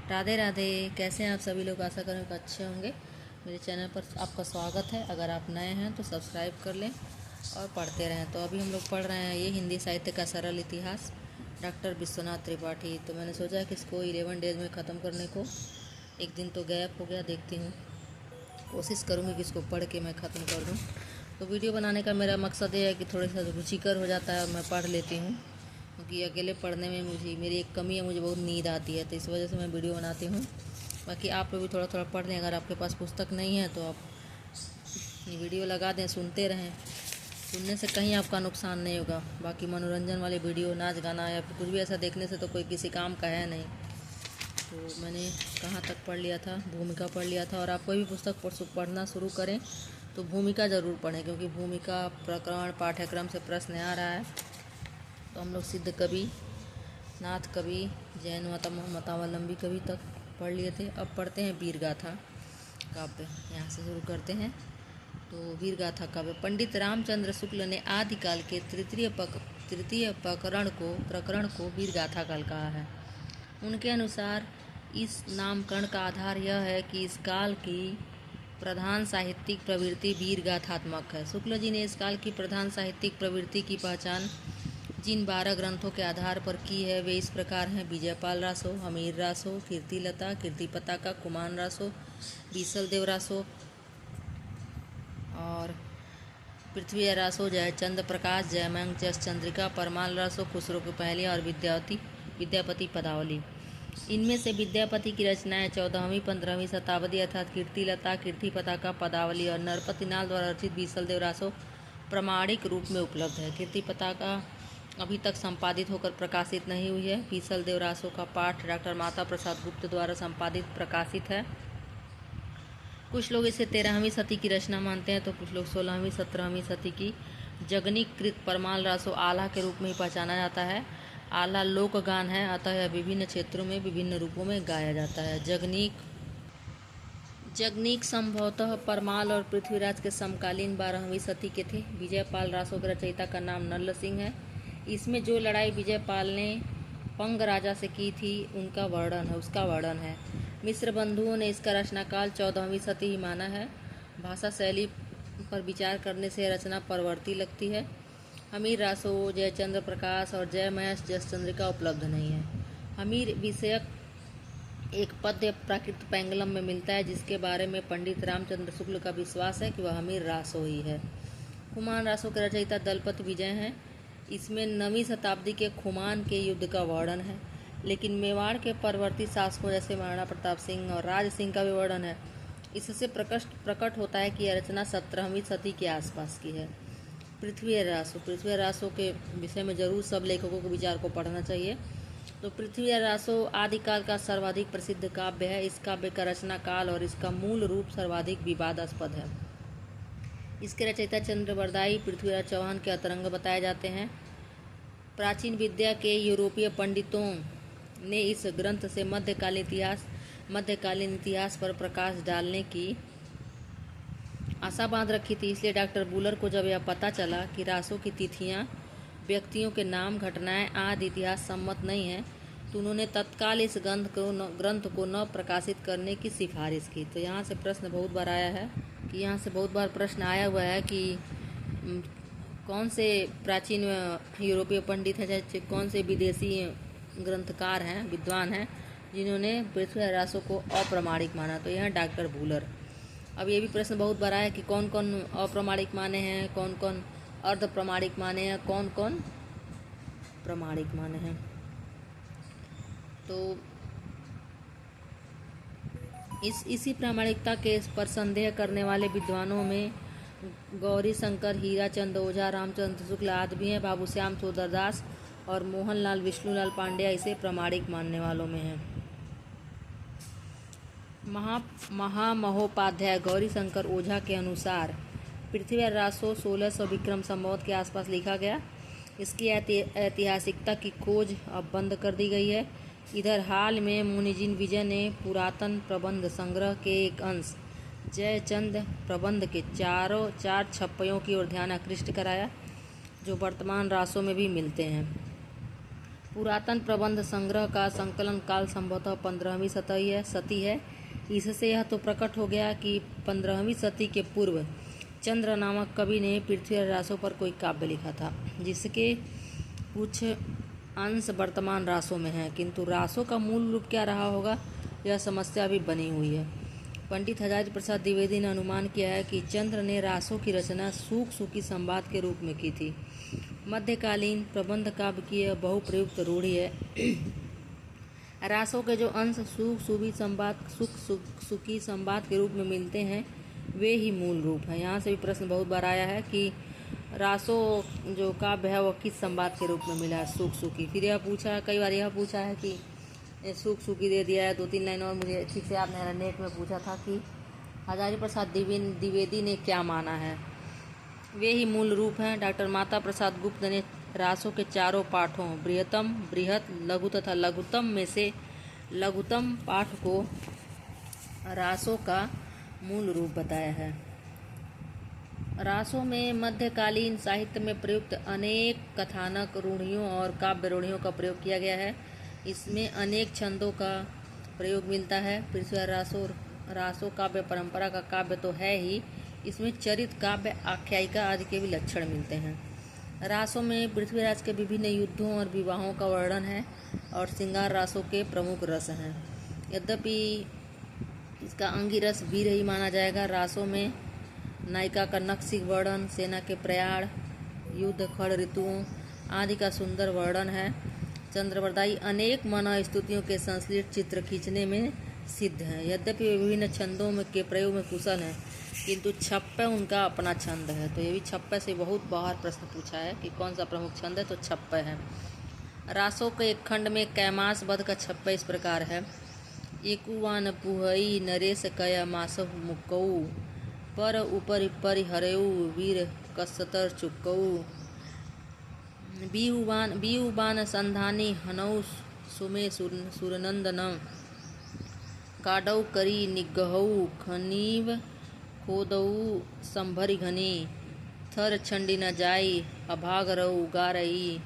राधे राधे। कैसे हैं आप सभी लोग? आशा करें कि अच्छे होंगे। मेरे चैनल पर आपका स्वागत है। अगर आप नए हैं तो सब्सक्राइब कर लें और पढ़ते रहें। तो अभी हम लोग पढ़ रहे हैं ये हिंदी साहित्य का सरल इतिहास, डॉक्टर विश्वनाथ त्रिपाठी। तो मैंने सोचा कि इसको 11 डेज में ख़त्म करने को। एक दिन तो गैप हो गया, देखती हूँ, कोशिश करूँगी कि इसको पढ़ के मैं ख़त्म कर दूँ। तो वीडियो बनाने का मेरा मकसद ये है कि थोड़ा सा रुचिकर हो जाता है और मैं पढ़ लेती हूँ, क्योंकि अकेले पढ़ने में मेरी एक कमी है, मुझे बहुत नींद आती है, तो इस वजह से मैं वीडियो बनाती हूँ। बाकी आप लोग भी थोड़ा थोड़ा पढ़ लें। अगर आपके पास पुस्तक नहीं है तो आप ये वीडियो लगा दें, सुनते रहें। सुनने से कहीं आपका नुकसान नहीं होगा। बाकी मनोरंजन वाले वीडियो, नाच गाना या फिर कुछ भी ऐसा देखने से तो कोई किसी काम का है नहीं। तो मैंने कहाँ तक पढ़ लिया था? भूमिका पढ़ लिया था। और आप कोई भी पुस्तक पढ़ना शुरू करें तो भूमिका ज़रूर पढ़ें, क्योंकि भूमिका प्रकरण पाठ्यक्रम से प्रश्न आ रहा है। तो हम लोग सिद्ध कवि, नाथ कवि, जैन मतावलंबी कवि तक पढ़ लिए थे। अब पढ़ते हैं वीर गाथा काव्य। यहाँ से शुरू करते हैं। तो वीर गाथा काव्य पंडित रामचंद्र शुक्ल ने आदिकाल के तृतीय प्रकरण को वीर गाथा काल कहा है। उनके अनुसार इस नामकरण का आधार यह है कि इस काल की प्रधान साहित्यिक प्रवृत्ति वीर गाथात्मक है। शुक्ल जी ने इस काल की प्रधान साहित्यिक प्रवृत्ति की पहचान जिन 12 ग्रंथों के आधार पर की है वे इस प्रकार हैं: विजयपाल रासो, हमीर रासो, कीर्तिलता, कीर्तिपताका, कुमान रासो, बीसलदेव रासो और पृथ्वी रासो, जयचंद प्रकाश, जयमंग चंद्रिका, परमाल रासो, खुसरो की पहली और विद्यापति पदावली। इनमें से विद्यापति की रचनाएं 14वीं 15वीं शताब्दी अर्थात कीर्तिलता, कीर्तिपताका, पदावली और नरपतिनाल द्वारा रचित बीसलदेव रासो प्रामाणिक रूप में उपलब्ध है। कीर्तिपताका अभी तक संपादित होकर प्रकाशित नहीं हुई है। बीसलदेव रासो का पाठ डॉक्टर माता प्रसाद गुप्त द्वारा संपादित प्रकाशित है। कुछ लोग इसे 13वीं सदी की रचना मानते हैं तो कुछ लोग 16वीं 17वीं सदी की। जगनीकृत परमाल रासो आला के रूप में ही पहचाना जाता है। आला लोक गान है, अतः यह विभिन्न क्षेत्रों में विभिन्न रूपों में गाया जाता है। जगनीक संभवतः परमाल और पृथ्वीराज के समकालीन 12वीं सदी के थे। विजयपाल रासो के रचयिता का नाम नल्ल सिंह है। इसमें जो लड़ाई विजयपाल ने पंग राजा से की थी उसका वर्णन है। मिश्र बंधुओं ने इसका रचनाकाल 14वीं सदी ही माना है। भाषा शैली पर विचार करने से रचना परवर्ती लगती है। हमीर रासो, जयचंद्र प्रकाश और जयमयश जसचंद्रिका उपलब्ध नहीं है। हमीर विषयक एक पद्य प्राकृत पैंगलम में मिलता है, जिसके बारे में पंडित रामचंद्र शुक्ल का विश्वास है कि वह हमीर रासो ही है। खुमान रासो के रचयिता दलपत विजय हैं। इसमें 9वीं शताब्दी के खुमान के युद्ध का वर्णन है, लेकिन मेवाड़ के परवर्ती शासकों जैसे महाराणा प्रताप सिंह और राज सिंह का भी वर्णन है। इससे प्रकट होता है कि यह रचना 17वीं सदी के आसपास की है। पृथ्वी रासो के विषय में जरूर सब लेखकों के विचार को पढ़ना चाहिए। तो पृथ्वी रासो आदिकाल का सर्वाधिक प्रसिद्ध काव्य है। इस काव्य का रचना काल और इसका मूल रूप सर्वाधिक विवादास्पद है। इसके रचयिता चंद्रवरदायी पृथ्वीराज चौहान के अंतरंग बताए जाते हैं। प्राचीन विद्या के यूरोपीय पंडितों ने इस ग्रंथ से मध्यकालीन इतिहास पर प्रकाश डालने की आशा बांध रखी थी। इसलिए डॉक्टर बुलर को जब यह पता चला कि रासो की तिथियां, व्यक्तियों के नाम, घटनाएं आदि इतिहास सम्मत नहीं है, तो उन्होंने तत्काल इस ग्रंथ को न प्रकाशित करने की सिफारिश की। तो यहाँ से प्रश्न बहुत बार आया है कि कौन से प्राचीन यूरोपीय पंडित हैं, चाहे कौन से विदेशी ग्रंथकार हैं, विद्वान हैं, जिन्होंने पृथ्वी रासो को अप्रामाणिक माना। तो यह डॉक्टर बुलर। अब ये भी प्रश्न बहुत बड़ा है कि कौन कौन अप्रामाणिक माने हैं, कौन कौन अर्ध प्रामाणिक माने हैं, कौन कौन प्रामाणिक माने हैं। तो इसी प्रामाणिकता के पर संदेह करने वाले विद्वानों में गौरी शंकर, हीराचंद ओझा, रामचंद्र शुक्ल आदि भी हैं। बाबूश्याम सुंदरदास और मोहनलाल विष्णुलाल पांड्या इसे प्रामाणिक मानने वालों में हैं। महामहोपाध्याय गौरी शंकर ओझा के अनुसार पृथ्वी रासो 1600 विक्रम संवत के आसपास लिखा गया। इसकी ऐतिहासिकता की खोज अब बंद कर दी गई है। इधर हाल में मुनिजिन विजय ने पुरातन प्रबंध संग्रह के एक अंश जयचंद प्रबंध के 4 छप्पयों की ओर ध्यान आकृष्ट कराया, जो वर्तमान रासों में भी मिलते हैं। पुरातन प्रबंध संग्रह का संकलन काल संभवतः 15वीं शती है। इससे यह तो प्रकट हो गया कि 15वीं शती के पूर्व चंद्र नामक कवि ने पृथ्वीराज रासों पर कोई काव्य लिखा था, जिसके कुछ अंश वर्तमान रासों में हैं, किंतु रासों का मूल रूप क्या रहा होगा, यह समस्या अभी बनी हुई है। पंडित हजारी प्रसाद द्विवेदी ने अनुमान किया है कि चंद्र ने रासों की रचना सूख सूखी संवाद के रूप में की थी। मध्यकालीन प्रबंध काव्य की यह बहुप्रयुक्त रूढ़ी है। रासों के जो अंश सुखी संवाद के रूप में मिलते हैं, वे ही मूल रूप है। यहाँ से भी प्रश्न बहुत बार आया है कि रासों जो काव्य है वह किस संवाद के रूप में मिला है, सुख सुखी। फिर यह पूछा, कई बार यह पूछा है कि सुख सुखी दे दिया है। 2-3 लाइन और मुझे ठीक से आपने नेट में पूछा था कि हजारी प्रसाद द्विवेदी ने क्या माना है, वे ही मूल रूप हैं। डॉक्टर माता प्रसाद गुप्त ने रासों के चारों पाठों बृहत्तम, बृहत, लघु तथा लघुतम में से लघुतम पाठ को रासों का मूल रूप बताया है। रासों में मध्यकालीन साहित्य में प्रयुक्त अनेक कथानक रूढ़ियों और काव्य रूढ़ियों का प्रयोग किया गया है। इसमें अनेक छंदों का प्रयोग मिलता है। पृथ्वीराज रासों काव्य परंपरा का काव्य तो है ही, इसमें चरित काव्य, आख्यायिका आदि के भी लक्षण मिलते हैं। रासों में पृथ्वीराज के विभिन्न युद्धों और विवाहों का वर्णन है और श्रृंगार रासों के प्रमुख रस हैं। यद्यपि इसका अंगी रस वीर ही माना जाएगा। रासों में नायिका का नक्सिक वर्णन, सेना के प्रयाण, युद्ध, खड़ ऋतुओं आदि का सुंदर वर्णन है। चंद्रवरदाई अनेक मना स्तुतियों के संश्लिष्ट चित्र खींचने में सिद्ध हैं। यद्यपि वे विभिन्न छंदों में के प्रयोग में कुशल हैं, किंतु छप्पे उनका अपना छंद है। तो ये भी छप्पे से बहुत बाहर प्रश्न पूछा है कि कौन सा प्रमुख छंद है, तो छप्पे है। रासों के एक खंड में कैमास वध का छप्पे इस प्रकार है। एकुवान पुहई नरेश कया मासह मुक्कऊ, पर ऊपर परिहरेऊ वीर कसतर चुक्कऊ, बीउबान संधानी हनऊ सुमे सुरनंदन, काडऊ करी निगहऊ खनीव खोदऊ संभरी घनी, थर छंडी न जाई अभागरऊ गारई,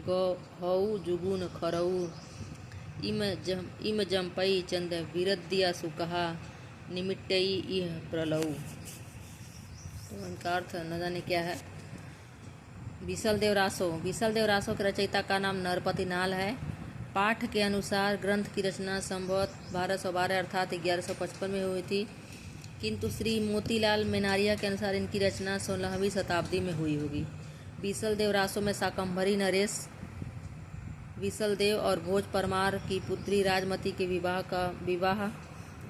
गहऊ जुगुन खरऊ, इम जम्पई चंद विरद्दिया सुकहा, निमिट्टई इह प्रलऊ। तो इनका अर्थ न जाने क्या है। विशलदेव रासो के रचयिता का नाम नरपति नाल है। पाठ के अनुसार ग्रंथ की रचना संभवतः 1212 अर्थात 1155 में हुई थी, किंतु श्री मोतीलाल मेनारिया के अनुसार इनकी रचना 16वीं शताब्दी में हुई होगी। विशलदेव रासों में शाकंभरी नरेश विशलदेव और भोज परमार की पुत्री राजमती के विवाह,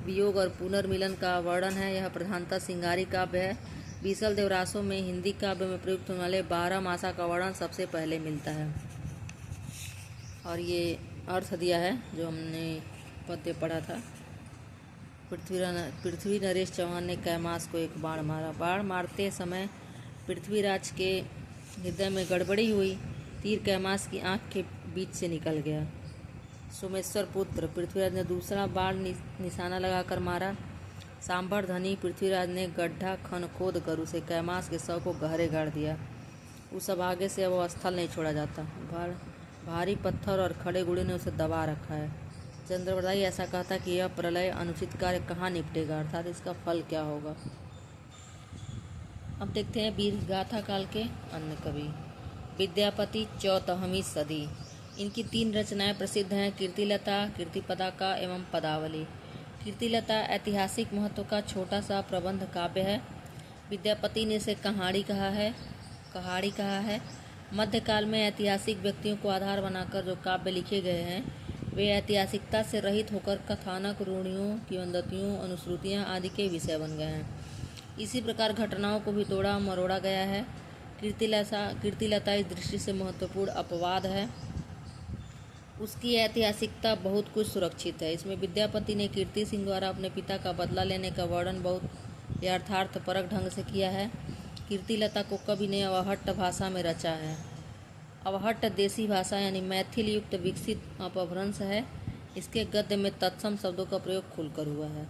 वियोग और पुनर्मिलन का वर्णन है। यह प्रधानतः श्रृंगारी काव्य है। विशलदेव रासों में हिंदी काव्य में प्रयुक्त होने वाले 12 मासा का वर्णन सबसे पहले मिलता है। और ये अर्थ दिया है जो हमने पद्य पढ़ा था। पृथ्वी नरेश चौहान ने कैमास को एक बाण मारा। बाण मारते समय पृथ्वीराज के हृदय में गड़बड़ी हुई। तीर कैमास की आंख के बीच से निकल गया। सोमेश्वर पुत्र पृथ्वीराज ने दूसरा बाण निशाना लगाकर मारा। सांभर धनी पृथ्वीराज ने गड्ढा खन खोद कर उसे कैमास के शव को गहरे गाड़ दिया। उस अभागे से अब स्थल नहीं छोड़ा जाता। भारी पत्थर और खड़े गुड़े ने उसे दबा रखा है। चंद्रवरदाई ऐसा कहता कि यह प्रलय अनुचित कार्य कहाँ निपटेगा, अर्थात इसका फल क्या होगा। अब देखते हैं वीर गाथा काल के अन्य कवि। विद्यापति 14वीं सदी। इनकी 3 रचनाएं प्रसिद्ध हैं, कीर्तिलता, कीर्तिपताका एवं पदावली। कीर्तिलता ऐतिहासिक महत्व का छोटा सा प्रबंध काव्य है। विद्यापति ने इसे कहाड़ी कहा है। मध्यकाल में ऐतिहासिक व्यक्तियों को आधार बनाकर जो काव्य लिखे गए हैं, वे ऐतिहासिकता से रहित होकर कथानक रूढ़ियों, किंवदंतियों, अनुश्रुतियाँ आदि के विषय बन गए हैं। इसी प्रकार घटनाओं को भी तोड़ा मरोड़ा गया है। कीर्तिलता इस दृष्टि से महत्वपूर्ण अपवाद है। उसकी ऐतिहासिकता बहुत कुछ सुरक्षित है। इसमें विद्यापति ने कीर्ति सिंह द्वारा अपने पिता का बदला लेने का वर्णन बहुत यथार्थपरक ढंग से किया है। कीर्तिलता को कवि ने अवहट्ट भाषा में रचा है। अवहट्ट देसी भाषा यानी मैथिल युक्त विकसित अपभ्रंश है। इसके गद्य में तत्सम शब्दों का प्रयोग खुलकर हुआ है।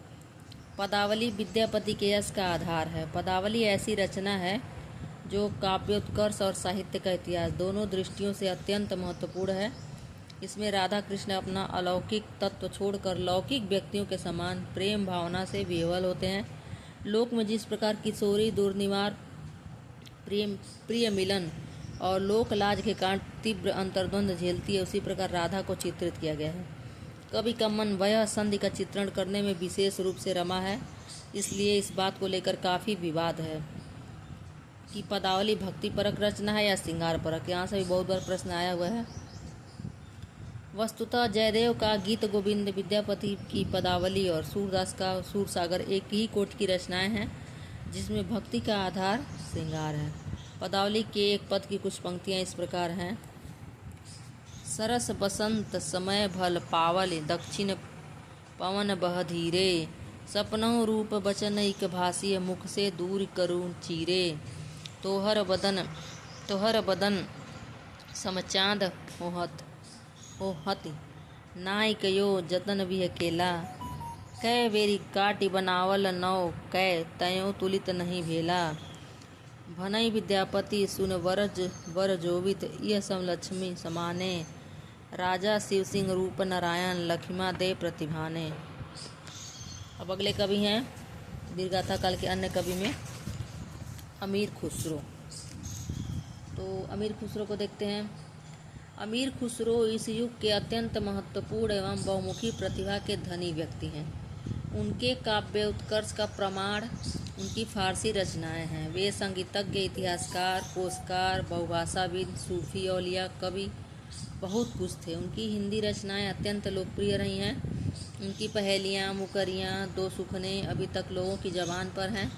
पदावली विद्यापति के यश का आधार है। पदावली ऐसी रचना है जो काव्योत्कर्ष और साहित्य का इतिहास दोनों दृष्टियों से अत्यंत महत्वपूर्ण है। इसमें राधा कृष्ण अपना अलौकिक तत्व छोड़कर लौकिक व्यक्तियों के समान प्रेम भावना से विह्वल होते हैं। लोक में जिस प्रकार किशोरी दुर्निवार प्रिय मिलन और लोक लाज के कारण तीव्र अंतर्द्वंद झेलती है, उसी प्रकार राधा को चित्रित किया गया है। कवि का मन वह संधि का चित्रण करने में विशेष रूप से रमा है, इसलिए इस बात को लेकर काफ़ी विवाद है कि पदावली भक्ति परक रचना है या श्रृंगार परक। यहाँ से भी बहुत बार प्रश्न आया हुआ है। वस्तुतः जयदेव का गीत गोविंद, विद्यापति की पदावली और सूरदास का सूरसागर एक ही कोटि की रचनाएं हैं जिसमें भक्ति का आधार श्रृंगार है। पदावली के एक पद की कुछ पंक्तियां इस प्रकार हैं। सरस बसंत समय भल पावल, दक्षिण पवन बह धीरे, सपनों रूप बचन इक भाषी, मुख से दूर करूं चीरे, तोहर बदन समचांद होहति, नाइक यो जतन भी अकेला, कै बेरी काटी बनावल नौ, कै तयों तुलित नहीं भेला, भनई विद्यापति सुन वर जोवित, यह सम लक्ष्मी समाने, राजा शिव सिंह रूप नारायण, लक्ष्मा दे प्रतिभाने। अब अगले कवि हैं वीरगाथा काल के अन्य कवि में अमीर खुसरो। तो अमीर खुसरो को देखते हैं। अमीर खुसरो इस युग के अत्यंत महत्वपूर्ण एवं बहुमुखी प्रतिभा के धनी व्यक्ति हैं। उनके काव्य उत्कर्ष का प्रमाण उनकी फारसी रचनाएं हैं। वे संगीतज्ञ, इतिहासकार, कोशकार, बहुभाषाविद, सूफी, औलिया, कवि बहुत कुछ थे। उनकी हिंदी रचनाएं अत्यंत लोकप्रिय रही हैं। उनकी पहेलियाँ, मुकरियाँ, दो सुखने अभी तक लोगों की ज़बान पर हैं।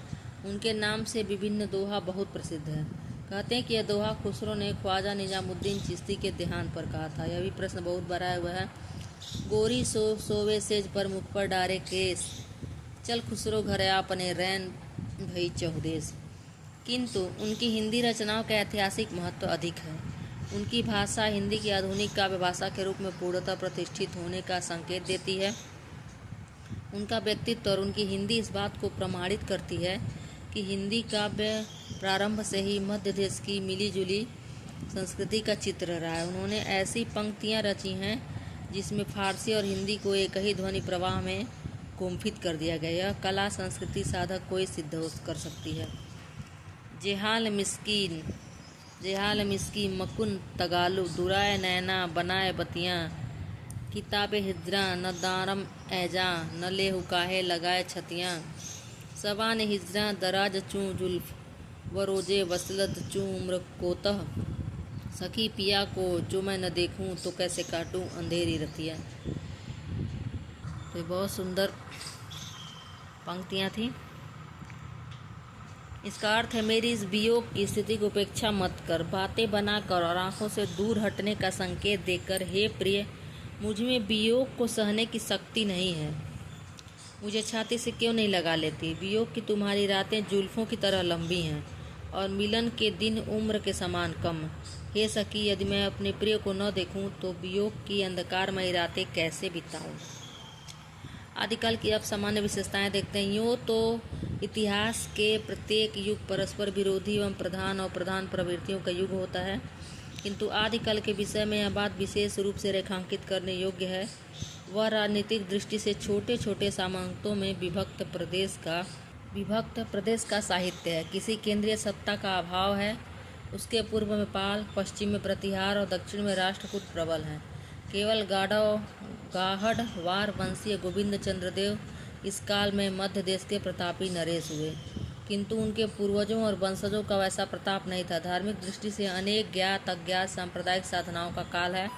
उनके नाम से विभिन्न दोहा बहुत प्रसिद्ध है। कहते हैं कि यह दोहा खुसरो ने ख्वाजा निजामुद्दीन चिश्ती के देहांत पर कहा था। यह भी प्रश्न बहुत बड़ा है हुआ है। गोरी सोवे सेज पर मुख पर डारे केस, चल खुसरो घर आपने रैन भई चहुदेश। किंतु उनकी हिंदी रचनाओं का ऐतिहासिक महत्व अधिक है। उनकी भाषा हिंदी की आधुनिक काव्य भाषा के रूप में पूर्णतः प्रतिष्ठित होने का संकेत देती है। उनका व्यक्तित्व और उनकी हिंदी इस बात को प्रमाणित करती है कि हिंदी काव्य प्रारंभ से ही मध्य देश की मिलीजुली संस्कृति का चित्र रहा है। उन्होंने ऐसी पंक्तियाँ रची हैं जिसमें फारसी और हिंदी को एक ही ध्वनि प्रवाह में कुंठित कर दिया गया। यह कला संस्कृति साधक को ही सिद्ध कर सकती है। जेहाल मिस्की मकुन तगालू, दुराय नैना बनाए बतियाँ, किताबे हिजरा न दारम ऐजा, न ले हुकाहे लगाए छतियाँ, सवान हिजरा दराज चूँ जुल्फ, व रोजे वसलत चूँ उम्र कोतह, सखी पिया को जो मैं न देखूं तो कैसे काटूं अंधेरी रतिया। तो बहुत सुंदर पंक्तियाँ थी। इसका अर्थ है, मेरी इस वियोग की स्थिति को उपेक्षा मत कर, बातें बनाकर और आंखों से दूर हटने का संकेत देकर, हे प्रिय, मुझ में वियोग को सहने की शक्ति नहीं है। मुझे छाती से क्यों नहीं लगा लेती? वियोग की तुम्हारी रातें जुल्फों की तरह लंबी हैं और मिलन के दिन उम्र के समान कम। हे सखी, यदि मैं अपने प्रिय को न देखूं तो वियोग की अंधकारमयी रातें कैसे बिताऊं? आदिकाल की अब सामान्य विशेषताएं देखते हैं। यूँ तो इतिहास के प्रत्येक युग परस्पर विरोधी एवं प्रधान और प्रधान प्रवृत्तियों का युग होता है, किंतु आदिकाल के विषय में यह बात विशेष रूप से रेखांकित करने योग्य है। वह राजनीतिक दृष्टि से छोटे छोटे सामंतों में विभक्त प्रदेश का साहित्य है। किसी केंद्रीय सत्ता का अभाव है। उसके पूर्व में पाल, पश्चिम में प्रतिहार और दक्षिण में राष्ट्रकूट प्रबल हैं। केवल गाहड़वार वंशीय गोविंद चंद्र देव इस काल में मध्य देश के प्रतापी नरेश हुए, किंतु उनके पूर्वजों और वंशजों का वैसा प्रताप नहीं था। धार्मिक दृष्टि से अनेक ज्ञात अज्ञात सांप्रदायिक साधनाओं का काल है।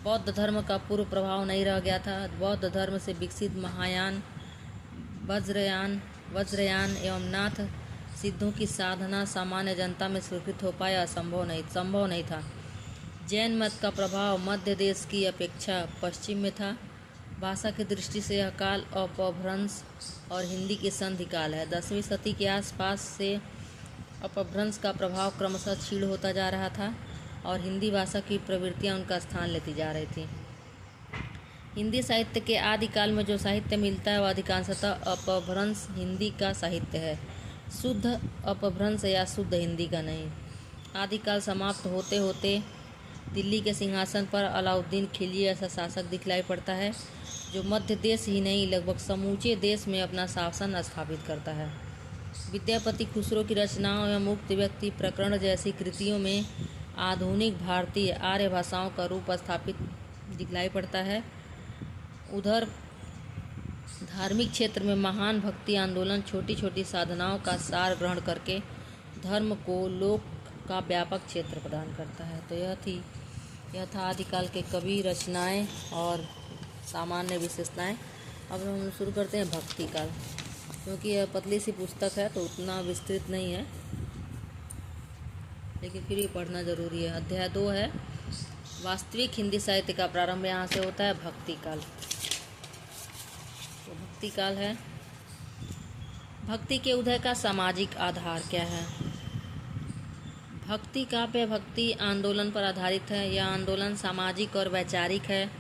बौद्ध धर्म का पूर्व प्रभाव नहीं रह गया था। बौद्ध धर्म से विकसित महायान, वज्रयान एवं नाथ सिद्धों की साधना सामान्य जनता में स्वीकृत हो पाया संभव नहीं था। जैन मत का प्रभाव मध्य देश की अपेक्षा पश्चिम में था। भाषा की दृष्टि से यह काल अपभ्रंश और हिंदी के संधि काल है। 10वीं सदी के आसपास से अपभ्रंश का प्रभाव क्रमशः क्षीण होता जा रहा था और हिंदी भाषा की प्रवृत्तियां उनका स्थान लेती जा रही थी। हिंदी साहित्य के आदिकाल में जो साहित्य मिलता है वह अधिकांशतः अपभ्रंश हिंदी का साहित्य है, शुद्ध अपभ्रंश या शुद्ध हिंदी का नहीं। आदिकाल समाप्त होते होते दिल्ली के सिंहासन पर अलाउद्दीन खिलजी ऐसा शासक दिखलाई पड़ता है जो मध्य देश ही नहीं लगभग समूचे देश में अपना शासन स्थापित करता है। विद्यापति खुसरो की रचनाओं एवं मुक्त व्यक्ति प्रकरण जैसी कृतियों में आधुनिक भारतीय आर्य भाषाओं का रूप स्थापित दिखलाई पड़ता है। उधर धार्मिक क्षेत्र में महान भक्ति आंदोलन छोटी छोटी साधनाओं का सार ग्रहण करके धर्म को लोक का व्यापक क्षेत्र प्रदान करता है। तो यह था आदिकाल के कवि, रचनाएं और सामान्य विशेषताएं। अब हम शुरू करते हैं भक्ति काल, क्योंकि यह पतली सी पुस्तक है तो उतना विस्तृत नहीं है, लेकिन फिर भी पढ़ना जरूरी है। अध्याय 2 है वास्तविक हिंदी साहित्य का प्रारंभ, यहाँ से होता है भक्ति काल। तो भक्ति काल है, भक्ति के उदय का सामाजिक आधार क्या है। भक्ति काव्य भक्ति आंदोलन पर आधारित है। यह आंदोलन सामाजिक और वैचारिक है।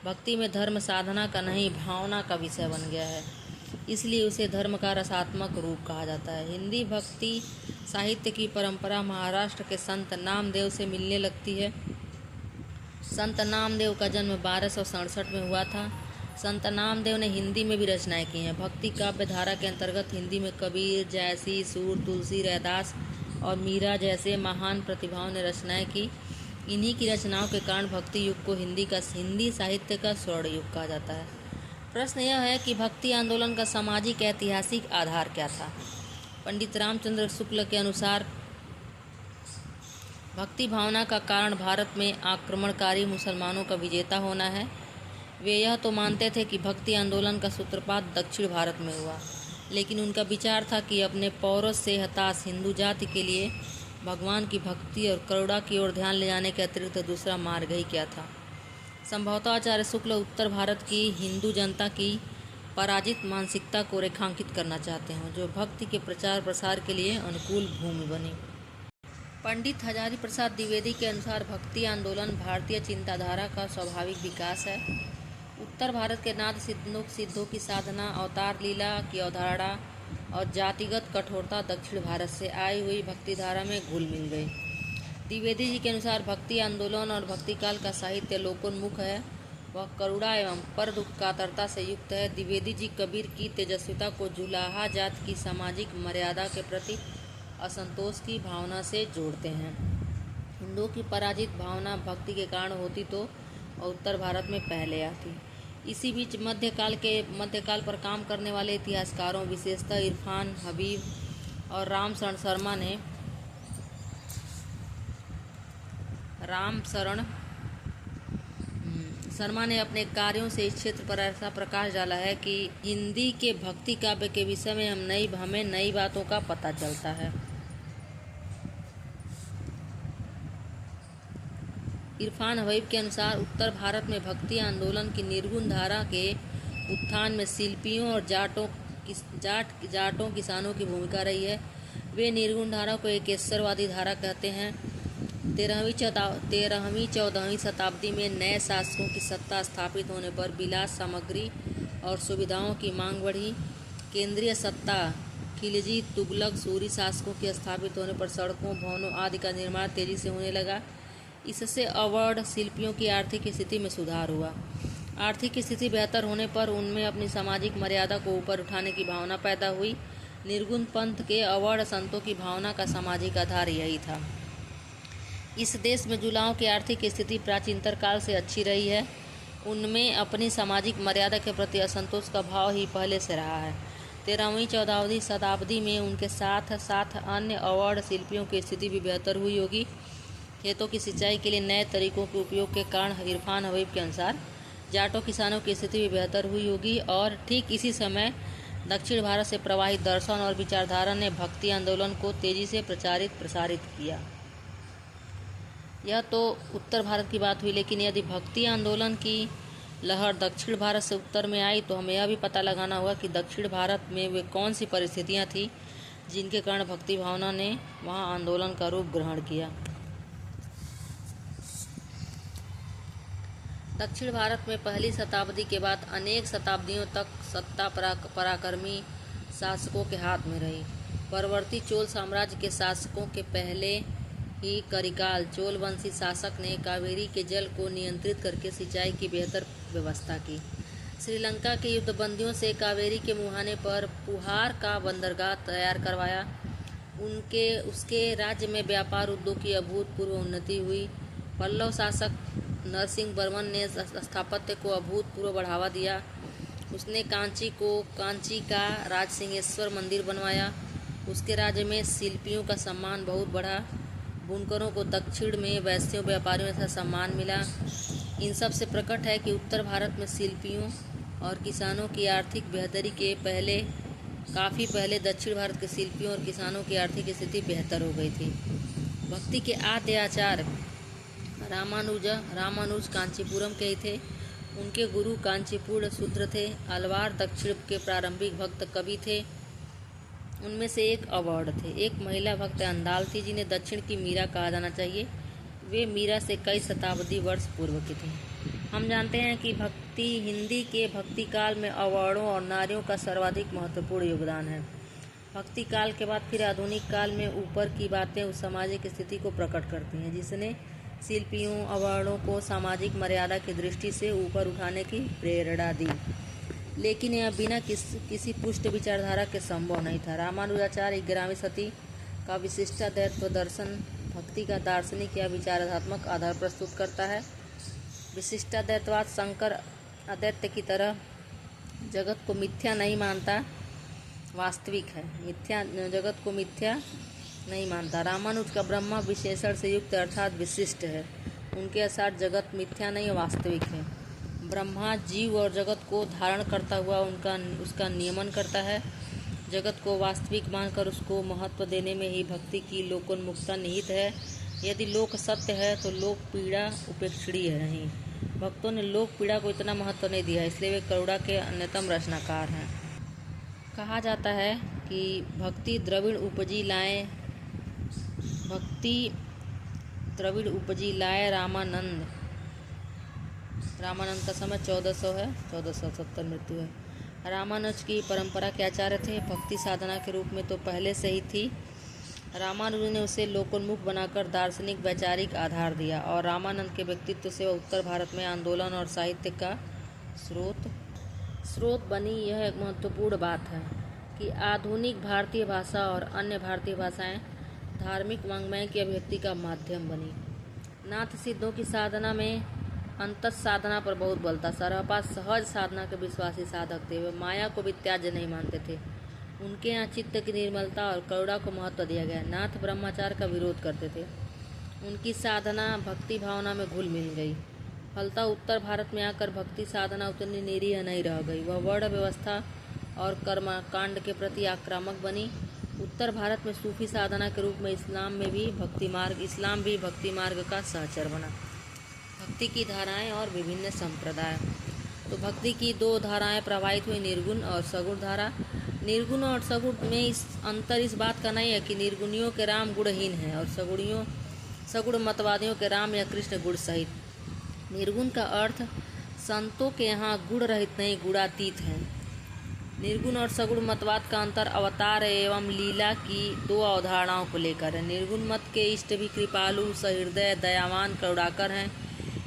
भक्ति में धर्म साधना का नहीं भावना का विषय बन गया है, इसलिए उसे धर्म का रसात्मक रूप कहा जाता है। हिंदी भक्ति साहित्य की परंपरा महाराष्ट्र के संत नामदेव से मिलने लगती है। संत नामदेव का जन्म 1267 में हुआ था। संत नामदेव ने हिंदी में भी रचनाएं की हैं। भक्ति काव्य धारा के अंतर्गत हिंदी में कबीर, जयसी, सूर, तुलसी, रैदास और मीरा जैसे महान प्रतिभाओं ने रचनाएं की। इन्हीं की रचनाओं के कारण भक्ति युग को हिंदी साहित्य का स्वर्ण युग कहा जाता है। प्रश्न यह है कि भक्ति आंदोलन का सामाजिक ऐतिहासिक आधार क्या था। पंडित रामचंद्र शुक्ल के अनुसार भक्ति भावना का कारण भारत में आक्रमणकारी मुसलमानों का विजेता होना है। वे यह तो मानते थे कि भक्ति आंदोलन का सूत्रपात दक्षिण भारत में हुआ, लेकिन उनका विचार था कि अपने पौरुष से हताश हिंदू जाति के लिए भगवान की भक्ति और करुणा की ओर ध्यान ले जाने के अतिरिक्त दूसरा मार्ग ही क्या था। संभवतः आचार्य शुक्ल उत्तर भारत की हिंदू जनता की पराजित मानसिकता को रेखांकित करना चाहते हैं, जो भक्ति के प्रचार प्रसार के लिए अनुकूल भूमि बनी। पंडित हजारी प्रसाद द्विवेदी के अनुसार भक्ति आंदोलन भारतीय चिंताधारा का स्वाभाविक विकास है। उत्तर भारत के नाद सिद्धों की साधना, अवतार लीला की अवधारणा और जातिगत कठोरता दक्षिण भारत से आई हुई भक्ति धारा में घुल मिल गई। द्विवेदी जी के अनुसार भक्ति आंदोलन और भक्ति काल का साहित्य लोकोन्मुख है। वह करुणा एवं पर दुख कातरता से युक्त है। द्विवेदी जी कबीर की तेजस्विता को जुलाहा जात की सामाजिक मर्यादा के प्रति असंतोष की भावना से जोड़ते हैं। हिंदुओं की पराजित भावना भक्ति के कारण होती तो उत्तर भारत में पहले आती। इसी बीच मध्यकाल पर काम करने वाले इतिहासकारों, विशेषतः इरफान हबीब और रामशरण शर्मा ने अपने कार्यों से इस क्षेत्र पर ऐसा प्रकाश डाला है कि हिंदी के भक्ति काव्य के विषय में हमें नई बातों का पता चलता है। इरफान हबीब के अनुसार उत्तर भारत में भक्ति आंदोलन की निर्गुण धारा के उत्थान में शिल्पियों और जाटों किसानों की भूमिका रही है। वे निर्गुण धारा को एकेश्वरवादी धारा कहते हैं। 13वीं-14वीं शताब्दी में नए शासकों की सत्ता स्थापित होने पर विलास सामग्री और सुविधाओं की मांग बढ़ी। केंद्रीय सत्ता खिलजी, तुगलक, सूरी शासकों के स्थापित होने पर सड़कों, भवनों आदि का निर्माण तेजी से होने लगा। इससे अवर्ण शिल्पियों की आर्थिक स्थिति में सुधार हुआ। आर्थिक स्थिति बेहतर होने पर उनमें अपनी सामाजिक मर्यादा को ऊपर उठाने की भावना पैदा हुई। निर्गुण पंथ के अवर्ण संतों की भावना का सामाजिक आधार यही था। इस देश में जुलाहों की आर्थिक स्थिति प्राचीनतर काल से अच्छी रही है। उनमें अपनी सामाजिक मर्यादा के प्रति असंतोष का भाव ही पहले से रहा है। 13वीं-14वीं शताब्दी में उनके साथ साथ अन्य अवर्ण शिल्पियों की स्थिति भी बेहतर हुई होगी। खेतों की सिंचाई के लिए नए तरीकों के उपयोग के कारण इरफान हबीब के अनुसार जाटों किसानों की स्थिति भी बेहतर हुई होगी। और ठीक इसी समय दक्षिण भारत से प्रवाहित दर्शन और विचारधारा ने भक्ति आंदोलन को तेजी से प्रसारित किया। यह तो उत्तर भारत की बात हुई, लेकिन यदि भक्ति आंदोलन की लहर दक्षिण भारत से उत्तर में आई तो हमें यह भी पता लगाना होगा कि दक्षिण भारत में वे कौन सी परिस्थितियां थीं जिनके कारण भक्ति भावना ने वहां आंदोलन का रूप ग्रहण किया। दक्षिण भारत में पहली शताब्दी के बाद अनेक शताब्दियों तक सत्ता पराक्रमी शासकों के हाथ में रही। परवर्ती चोल साम्राज्य के शासकों के पहले कि करिकाल चोल वंशी शासक ने कावेरी के जल को नियंत्रित करके सिंचाई की बेहतर व्यवस्था की। श्रीलंका के युद्धबंदियों से कावेरी के मुहाने पर पुहार का बंदरगाह तैयार करवाया। उसके राज्य में व्यापार उद्योग की अभूतपूर्व उन्नति हुई। पल्लव शासक नरसिंह वर्मन ने स्थापत्य को अभूतपूर्व बढ़ावा दिया। उसने कांची का राजसिंहेश्वर मंदिर बनवाया। उसके राज्य में शिल्पियों का सम्मान बहुत बढ़ा। बुनकरों को दक्षिण में वैश्यों व्यापारियों ऐसा सम्मान मिला। इन सब से प्रकट है कि उत्तर भारत में शिल्पियों और किसानों की आर्थिक बेहतरी के काफ़ी पहले दक्षिण भारत के शिल्पियों और किसानों की आर्थिक स्थिति बेहतर हो गई थी। भक्ति के आद्य आचार्य रामानुज कांचीपुरम के ही थे। उनके गुरु कांचीपुर शूद्र थे। अलवार दक्षिण के प्रारंभिक भक्त कवि थे। उनमें से एक अवार्ड थे। एक महिला भक्त अंदाल थी जिन्हें दक्षिण की मीरा कहा जाना चाहिए। वे मीरा से कई शताब्दी वर्ष पूर्व की थी। हम जानते हैं कि हिंदी के भक्ति काल में अवार्डों और नारियों का सर्वाधिक महत्वपूर्ण योगदान है। भक्ति काल के बाद फिर आधुनिक काल में ऊपर की बातें उस सामाजिक स्थिति को प्रकट करती हैं जिसने शिल्पियों अवार्डों को सामाजिक मर्यादा की दृष्टि से ऊपर उठाने की प्रेरणा दी, लेकिन यह बिना किसी पुष्ट विचारधारा के संभव नहीं था। रामानुजाचार्य ग्रामी सती का विशिष्टाद्वैत दर्शन भक्ति का दार्शनिक या विचारात्मक आधार प्रस्तुत करता है। विशिष्टाद्वैतवाद शंकर अद्वैत की तरह जगत को मिथ्या नहीं मानता, वास्तविक है। जगत को मिथ्या नहीं मानता। रामानुज का ब्रह्म विशेषण से युक्त अर्थात विशिष्ट है। उनके अनुसार जगत मिथ्या नहीं वास्तविक है। ब्रह्मा जीव और जगत को धारण करता हुआ उसका नियमन करता है। जगत को वास्तविक मानकर उसको महत्व देने में ही भक्ति की लोकोन्मुखता निहित है। यदि लोक सत्य है तो लोक पीड़ा उपेक्षणीय है नहीं। भक्तों ने लोक पीड़ा को इतना महत्व नहीं दिया, इसलिए वे करुणा के अन्यतम रचनाकार हैं। कहा जाता है कि भक्ति द्रविड़ उपजी लाए रामानंद का समय 1400 है, 1470 मृत्यु है। रामानुज की परंपरा के आचार्य थे। भक्ति साधना के रूप में तो पहले से ही थी। रामानुज ने उसे लोकोन्मुख बनाकर दार्शनिक वैचारिक आधार दिया और रामानंद के व्यक्तित्व से वह उत्तर भारत में आंदोलन और साहित्य का स्रोत बनी। यह एक महत्वपूर्ण बात है कि आधुनिक भारतीय भाषा और अन्य भारतीय भाषाएं धार्मिक वाङ्मय की अभिव्यक्ति का माध्यम बनी। नाथ सिद्धों की साधना में अंतः साधना पर बहुत बल था। सर्वपा सहज साधना के विश्वासी साधक थे। वे माया को भी त्याज्य नहीं मानते थे। उनके यहाँ चित्त की निर्मलता और करुणा को महत्व दिया गया। नाथ ब्रह्माचार का विरोध करते थे। उनकी साधना भक्ति भावना में घुल मिल गई। फलतः उत्तर भारत में आकर भक्ति साधना उतनी निरीह नहीं रह गई। वह वर्ण व्यवस्था और कर्मकांड के प्रति आक्रामक बनी। उत्तर भारत में सूफी साधना के रूप में इस्लाम भी भक्ति मार्ग का सहचर बना। भक्ति की धाराएं और विभिन्न संप्रदाय। तो भक्ति की दो धाराएं प्रवाहित हुई, निर्गुण और सगुण धारा। निर्गुण और सगुण में इस बात का नहीं है कि निर्गुणियों के राम गुणहीन हैं और सगुण मतवादियों के राम या कृष्ण गुण सहित। निर्गुण का अर्थ संतों के यहाँ गुण रहित नहीं, गुणातीत हैं। निर्गुण और सगुण मतवाद का अंतर अवतार एवं लीला की दो अवधारणाओं को लेकर है। निर्गुण मत के इष्ट भी कृपालु, सहृदय, दयावान, करुणाकर हैं।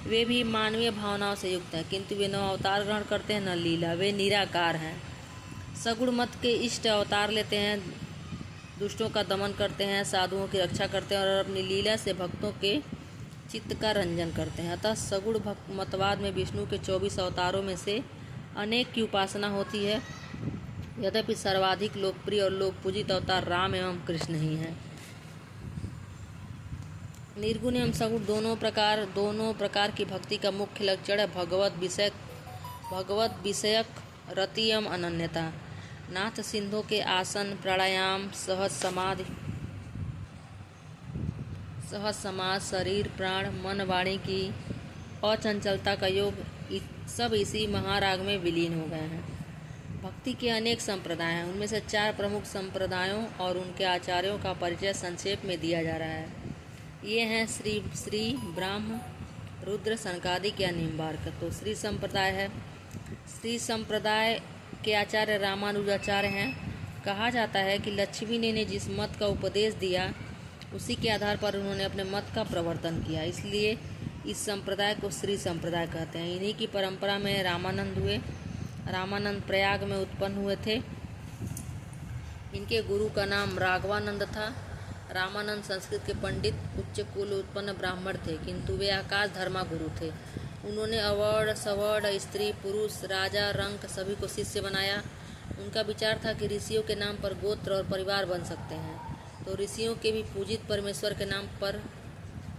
वे भी मानवीय भावनाओं से युक्त हैं, किंतु वे न अवतार ग्रहण करते हैं न लीला। वे निराकार हैं। सगुण मत के इष्ट अवतार लेते हैं, दुष्टों का दमन करते हैं, साधुओं की रक्षा करते हैं और अपनी लीला से भक्तों के चित्त का रंजन करते हैं। अतः सगुण मतवाद में विष्णु के 24 अवतारों में से अनेक की उपासना होती है। यद्यपि सर्वाधिक लोकप्रिय और लोक पूजित अवतार राम एवं कृष्ण ही हैं। निर्गुण एवं सगुण दोनों प्रकार की भक्ति का मुख्य लक्षण है भगवत विषयक रति एवं अनन्यता। नाथ सिद्धों के आसन, प्राणायाम, सहज समाज, शरीर, प्राण, मन, वाणी की अचंचलता का योग सब इसी महाराग में विलीन हो गए हैं। भक्ति के अनेक संप्रदाय हैं। उनमें से 4 प्रमुख संप्रदायों और उनके आचार्यों का परिचय संक्षेप में दिया जा रहा है। ये हैं श्री ब्राह्म, रुद्र, सनकादिक या निम्बार्क। तो श्री संप्रदाय है। श्री संप्रदाय के आचार्य रामानुजाचार्य हैं। कहा जाता है कि लक्ष्मी ने जिस मत का उपदेश दिया उसी के आधार पर उन्होंने अपने मत का प्रवर्तन किया, इसलिए इस संप्रदाय को श्री संप्रदाय कहते हैं। इन्हीं की परंपरा में रामानंद हुए। रामानंद प्रयाग में उत्पन्न हुए थे। इनके गुरु का नाम राघवानंद था। रामानंद संस्कृत के पंडित उच्च कुल उत्पन्न ब्राह्मण थे, किंतु वे आकाश धर्मा गुरु थे। उन्होंने अवर्ण, सवर्ण, स्त्री, पुरुष, राजा, रंक सभी को शिष्य बनाया। उनका विचार था कि ऋषियों के नाम पर गोत्र और परिवार बन सकते हैं, तो ऋषियों के भी पूजित परमेश्वर के नाम पर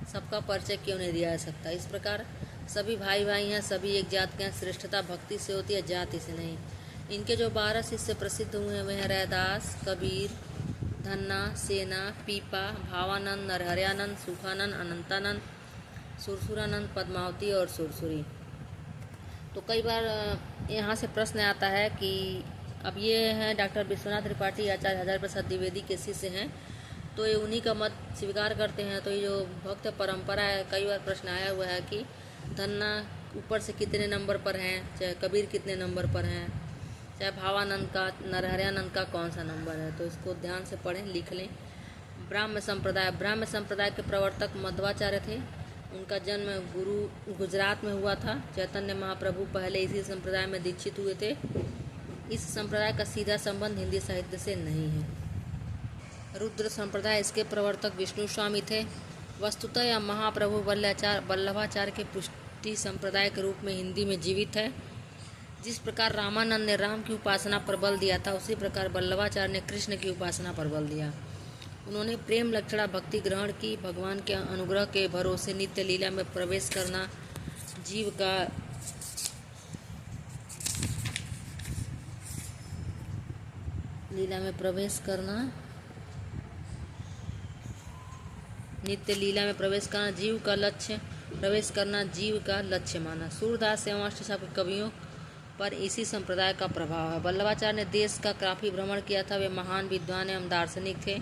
सबका परिचय क्यों नहीं दिया जा सकता। इस प्रकार सभी भाई भाई हैं, सभी एक जात के हैं। श्रेष्ठता भक्ति से होती है, जाति से नहीं। इनके जो 12 शिष्य प्रसिद्ध हुए हैं वे हैं रैदास, कबीर, धन्ना, सेना, पीपा, भावानंद, नरहरियानंद, सुखानंद, अनंतानंद, सुरसुरानंद, पद्मावती और सुरसुरी। तो कई बार यहाँ से प्रश्न आता है कि अब ये हैं डॉक्टर विश्वनाथ त्रिपाठी आचार्य हजारी प्रसाद द्विवेदी के शिष्य हैं, तो ये उन्हीं का मत स्वीकार करते हैं। तो ये जो भक्त परंपरा है, कई बार प्रश्न आया हुआ है कि धन्ना ऊपर से कितने नंबर पर हैं, चाहे कबीर कितने नंबर पर हैं, चाहे भावानंद का, नरहरियानंद का कौन सा नंबर है। तो इसको ध्यान से पढ़ें, लिख लें। ब्राह्म संप्रदाय के प्रवर्तक मध्वाचार्य थे। उनका जन्म गुजरात में हुआ था। चैतन्य महाप्रभु पहले इसी संप्रदाय में दीक्षित हुए थे। इस संप्रदाय का सीधा संबंध हिंदी साहित्य से नहीं है। रुद्र संप्रदाय, इसके प्रवर्तक विष्णु स्वामी थे। वस्तुतः यह महाप्रभु वल्लभाचार्य के पुष्टि संप्रदाय के रूप में हिंदी में जीवित है। जिस प्रकार रामानंद ने राम की उपासना पर बल दिया था, उसी प्रकार वल्लभाचार्य ने कृष्ण की उपासना पर बल दिया। उन्होंने प्रेम लक्षणा भक्ति ग्रहण की। भगवान के अनुग्रह के भरोसे नित्य लीला में प्रवेश करना जीव का जीव का लक्ष्य माना। सूरदास एवं अष्टसाप के कवियों पर इसी संप्रदाय का प्रभाव है। वल्लभाचार्य ने देश का काफी भ्रमण किया था। वे महान विद्वान एवं दार्शनिक थे।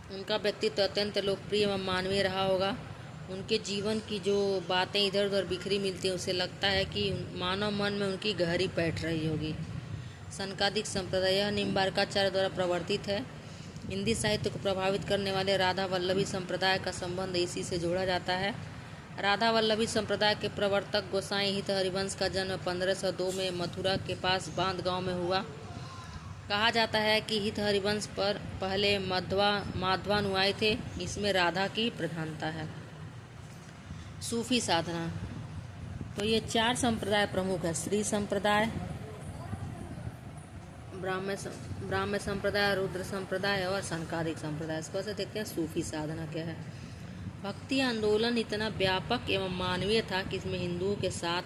उनका व्यक्तित्व अत्यंत लोकप्रिय एवं मानवीय रहा होगा। उनके जीवन की जो बातें इधर उधर बिखरी मिलती हैं, उसे लगता है कि मानव मन में उनकी गहरी बैठ रही होगी। सनकादिक संप्रदाय, यह निम्बार्काचार्य द्वारा प्रवर्तित है। हिंदी साहित्य को प्रभावित करने वाले राधा वल्लभी संप्रदाय का संबंध इसी से जोड़ा जाता है। राधा वल्लभी संप्रदाय के प्रवर्तक गोसाई हित हरिवंश का जन्म 1502 में मथुरा के पास बांध गांव में हुआ। कहा जाता है कि हित हरिवंश पर पहले माध्वानुयायी थे। इसमें राधा की प्रधानता है। सूफी साधना, तो ये 4 संप्रदाय प्रमुख है: श्री संप्रदाय, ब्राह्म संप्रदाय, रुद्र संप्रदाय और सनकादिक संप्रदाय। इसको से देखते हैं सूफी साधना क्या है। भक्ति आंदोलन इतना व्यापक एवं मानवीय था कि इसमें हिंदुओं के साथ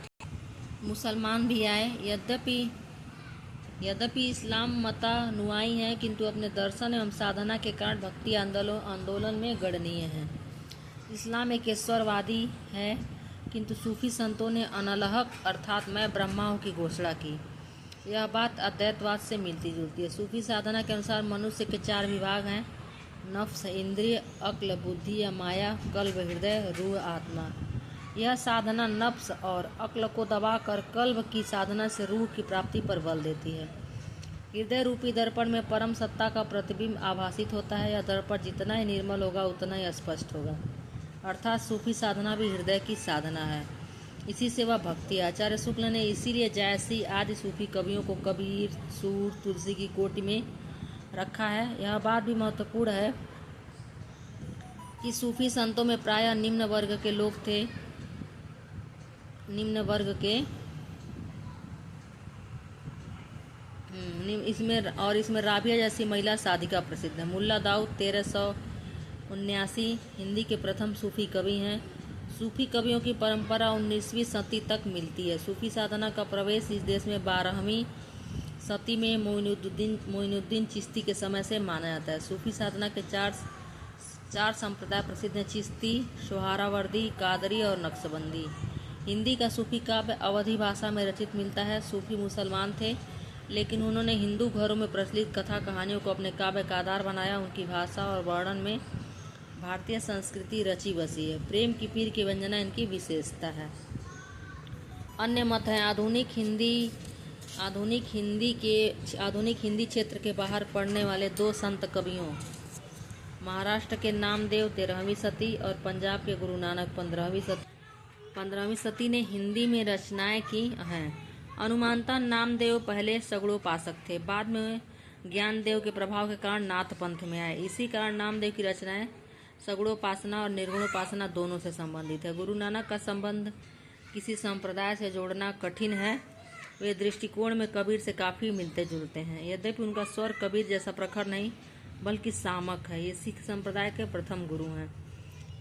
मुसलमान भी आए। यद्यपि इस्लाम मतानुयायी हैं, किंतु अपने दर्शन एवं साधना के कारण भक्ति आंदोलन में गणनीय हैं। इस्लाम एक ईश्वरवादी है, किंतु सूफी संतों ने अनलहक अर्थात मैं ब्रह्मा हूँ की घोषणा की। यह बात अद्वैतवाद से मिलती जुलती है। सूफी साधना के अनुसार मनुष्य के 4 विभाग हैं: नफ्स, इंद्रिय, अक्ल, बुद्धि या माया, कल्ब, हृदय, रूह, आत्मा। यह साधना नफ्स और अक्ल को दबाकर कल्ब की साधना से रूह की प्राप्ति पर बल देती है। हृदय रूपी दर्पण में परम सत्ता का प्रतिबिंब आभासित होता है। यह दर्पण जितना ही निर्मल होगा उतना ही स्पष्ट होगा। अर्थात सूफी साधना भी हृदय की साधना है। इसी से वह भक्ति। आचार्य शुक्ल ने इसीलिए जायसी आदि सूफी कवियों को कबीर, सूर, तुलसी की कोटि में रखा है। यह बात भी महत्वपूर्ण है कि सूफी संतों में प्रायः निम्न वर्ग के लोग थे। इसमें राबिया जैसी महिला साधिका प्रसिद्ध है। मुल्ला दाऊद 1379 हिंदी के प्रथम सूफी कवि हैं। सूफी कवियों की परंपरा 19वीं सदी तक मिलती है। सूफी साधना का प्रवेश इस देश में 12वीं सदी में मोइनुद्दीन चिश्ती के समय से माना जाता है। सूफी साधना के चार संप्रदाय प्रसिद्ध हैं: चिश्ती, सोहरावर्दी, कादरी और नक्शबंदी। हिंदी का सूफी काव्य अवधी भाषा में रचित मिलता है। सूफी मुसलमान थे, लेकिन उन्होंने हिंदू घरों में प्रचलित कथा कहानियों को अपने काव्य का आधार बनाया। उनकी भाषा और वर्णन में भारतीय संस्कृति रची बसी है। प्रेम की पीर की व्यंजना इनकी विशेषता है। अन्य मत हैं आधुनिक हिंदी क्षेत्र के बाहर पढ़ने वाले 2 संत कवियों महाराष्ट्र के नामदेव 13वीं शती और पंजाब के गुरु नानक 15वीं शती ने हिंदी में रचनाएं की हैं। अनुमानतः नामदेव पहले सगुणोपासक थे, बाद में ज्ञानदेव के प्रभाव के कारण नाथ पंथ में आए। इसी कारण नामदेव की रचनाएं सगुणोपासना और निर्गुणोपासना दोनों से संबंधित है। गुरु नानक का संबंध किसी संप्रदाय से जोड़ना कठिन है। वे दृष्टिकोण में कबीर से काफ़ी मिलते जुलते हैं। यद्यपि उनका स्वर कबीर जैसा प्रखर नहीं बल्कि सामक है। ये सिख संप्रदाय के प्रथम गुरु हैं।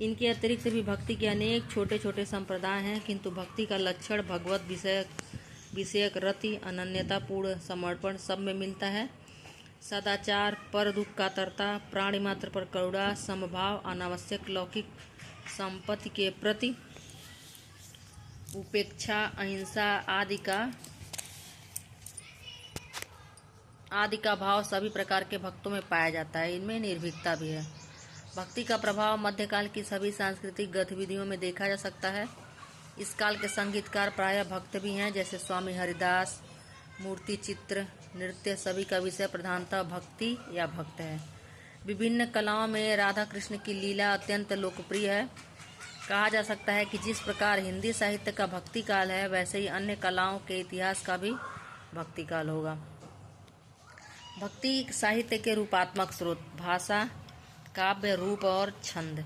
इनके अतिरिक्त भी भक्ति के अनेक छोटे छोटे संप्रदाय हैं, किंतु भक्ति का लक्षण भगवत विषयक रति, अनन्यतापूर्ण समर्पण सब में मिलता है। सदाचार, पर दुख का तरता, प्राणी मात्र पर करुणा, समभाव, अनावश्यक लौकिक संपत्ति के प्रति उपेक्षा, अहिंसा आदि का भाव सभी प्रकार के भक्तों में पाया जाता है। इनमें निर्भीकता भी है। भक्ति का प्रभाव मध्यकाल की सभी सांस्कृतिक गतिविधियों में देखा जा सकता है। इस काल के संगीतकार प्रायः भक्त भी हैं, जैसे स्वामी हरिदास। मूर्ति, चित्र, नृत्य सभी का विषय प्रधानतः भक्ति या भक्त है। विभिन्न कलाओं में राधा कृष्ण की लीला अत्यंत लोकप्रिय है। कहा जा सकता है कि जिस प्रकार हिंदी साहित्य का भक्ति काल है, वैसे ही अन्य कलाओं के इतिहास का भी भक्ति काल होगा। भक्ति साहित्य के रूपात्मक स्रोत: भाषा, काव्य, रूप और छंद।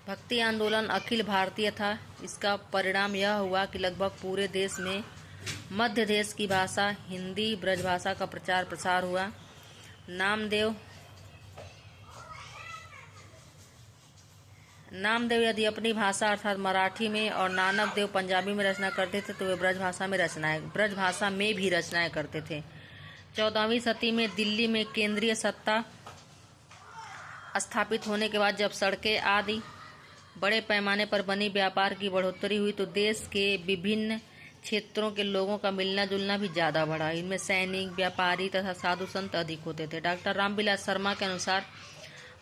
भक्ति आंदोलन अखिल भारतीय था। इसका परिणाम यह हुआ कि लगभग पूरे देश में मध्य देश की भाषा हिंदी ब्रजभाषा का प्रचार प्रसार हुआ। नामदेव यदि अपनी भाषा अर्थात मराठी में और नानक देव पंजाबी में रचना करते थे, तो वे ब्रजभाषा में भी रचनाएं करते थे। 14वीं शती में दिल्ली में केंद्रीय सत्ता स्थापित होने के बाद जब सड़कें आदि बड़े पैमाने पर बनी, व्यापार की बढ़ोतरी हुई, तो देश के विभिन्न क्षेत्रों के लोगों का मिलना जुलना भी ज़्यादा बढ़ा। इनमें सैनिक, व्यापारी तथा साधु संत अधिक होते थे। डॉक्टर रामविलास शर्मा के अनुसार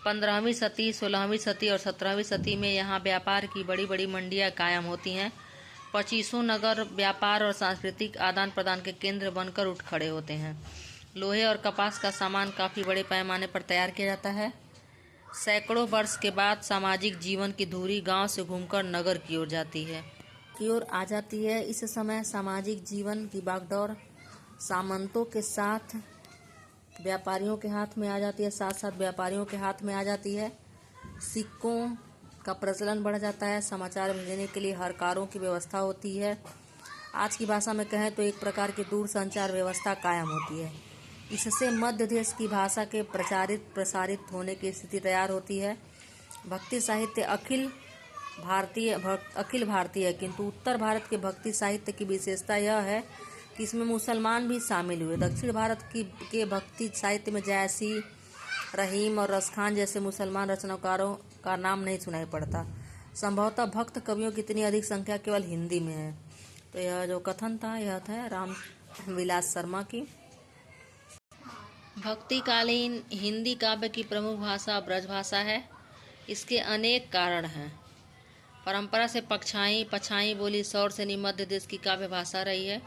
15वीं शती, 16वीं शती और 17वीं शती में यहाँ व्यापार की बड़ी बड़ी मंडियाँ कायम होती हैं। 25 नगर व्यापार और सांस्कृतिक आदान प्रदान के केंद्र बनकर उठ खड़े होते हैं। लोहे और कपास का सामान काफ़ी बड़े पैमाने पर तैयार किया जाता है। सैकड़ों वर्ष के बाद सामाजिक जीवन की धुरी गांव से घूमकर नगर की ओर आ जाती है। इस समय सामाजिक जीवन की बागडोर सामंतों के साथ व्यापारियों के हाथ में आ जाती है, व्यापारियों के हाथ में आ जाती है। सिक्कों का प्रचलन बढ़ जाता है। समाचार भेजने के लिए हरकारों की व्यवस्था होती है। आज की भाषा में कहें तो एक प्रकार की दूर संचार व्यवस्था कायम होती है। इससे मध्य देश की भाषा के प्रसारित होने की स्थिति तैयार होती है। भक्ति साहित्य अखिल भारतीय है, किंतु उत्तर भारत के भक्ति साहित्य की विशेषता यह है कि इसमें मुसलमान भी शामिल हुए। दक्षिण भारत के भक्ति साहित्य में जैसी, रहीम और रसखान जैसे मुसलमान रचनाकारों का नाम नहीं सुनाई पड़ता। संभवतः भक्त कवियों की इतनी अधिक संख्या केवल हिंदी में है। तो यह जो कथन था, यह था रामविलास शर्मा की। भक्तिकालीन हिंदी काव्य की प्रमुख भाषा ब्रजभाषा है। इसके अनेक कारण हैं। परंपरा से पछाई बोली सौर सेनी मध्य देश की काव्य भाषा रही है।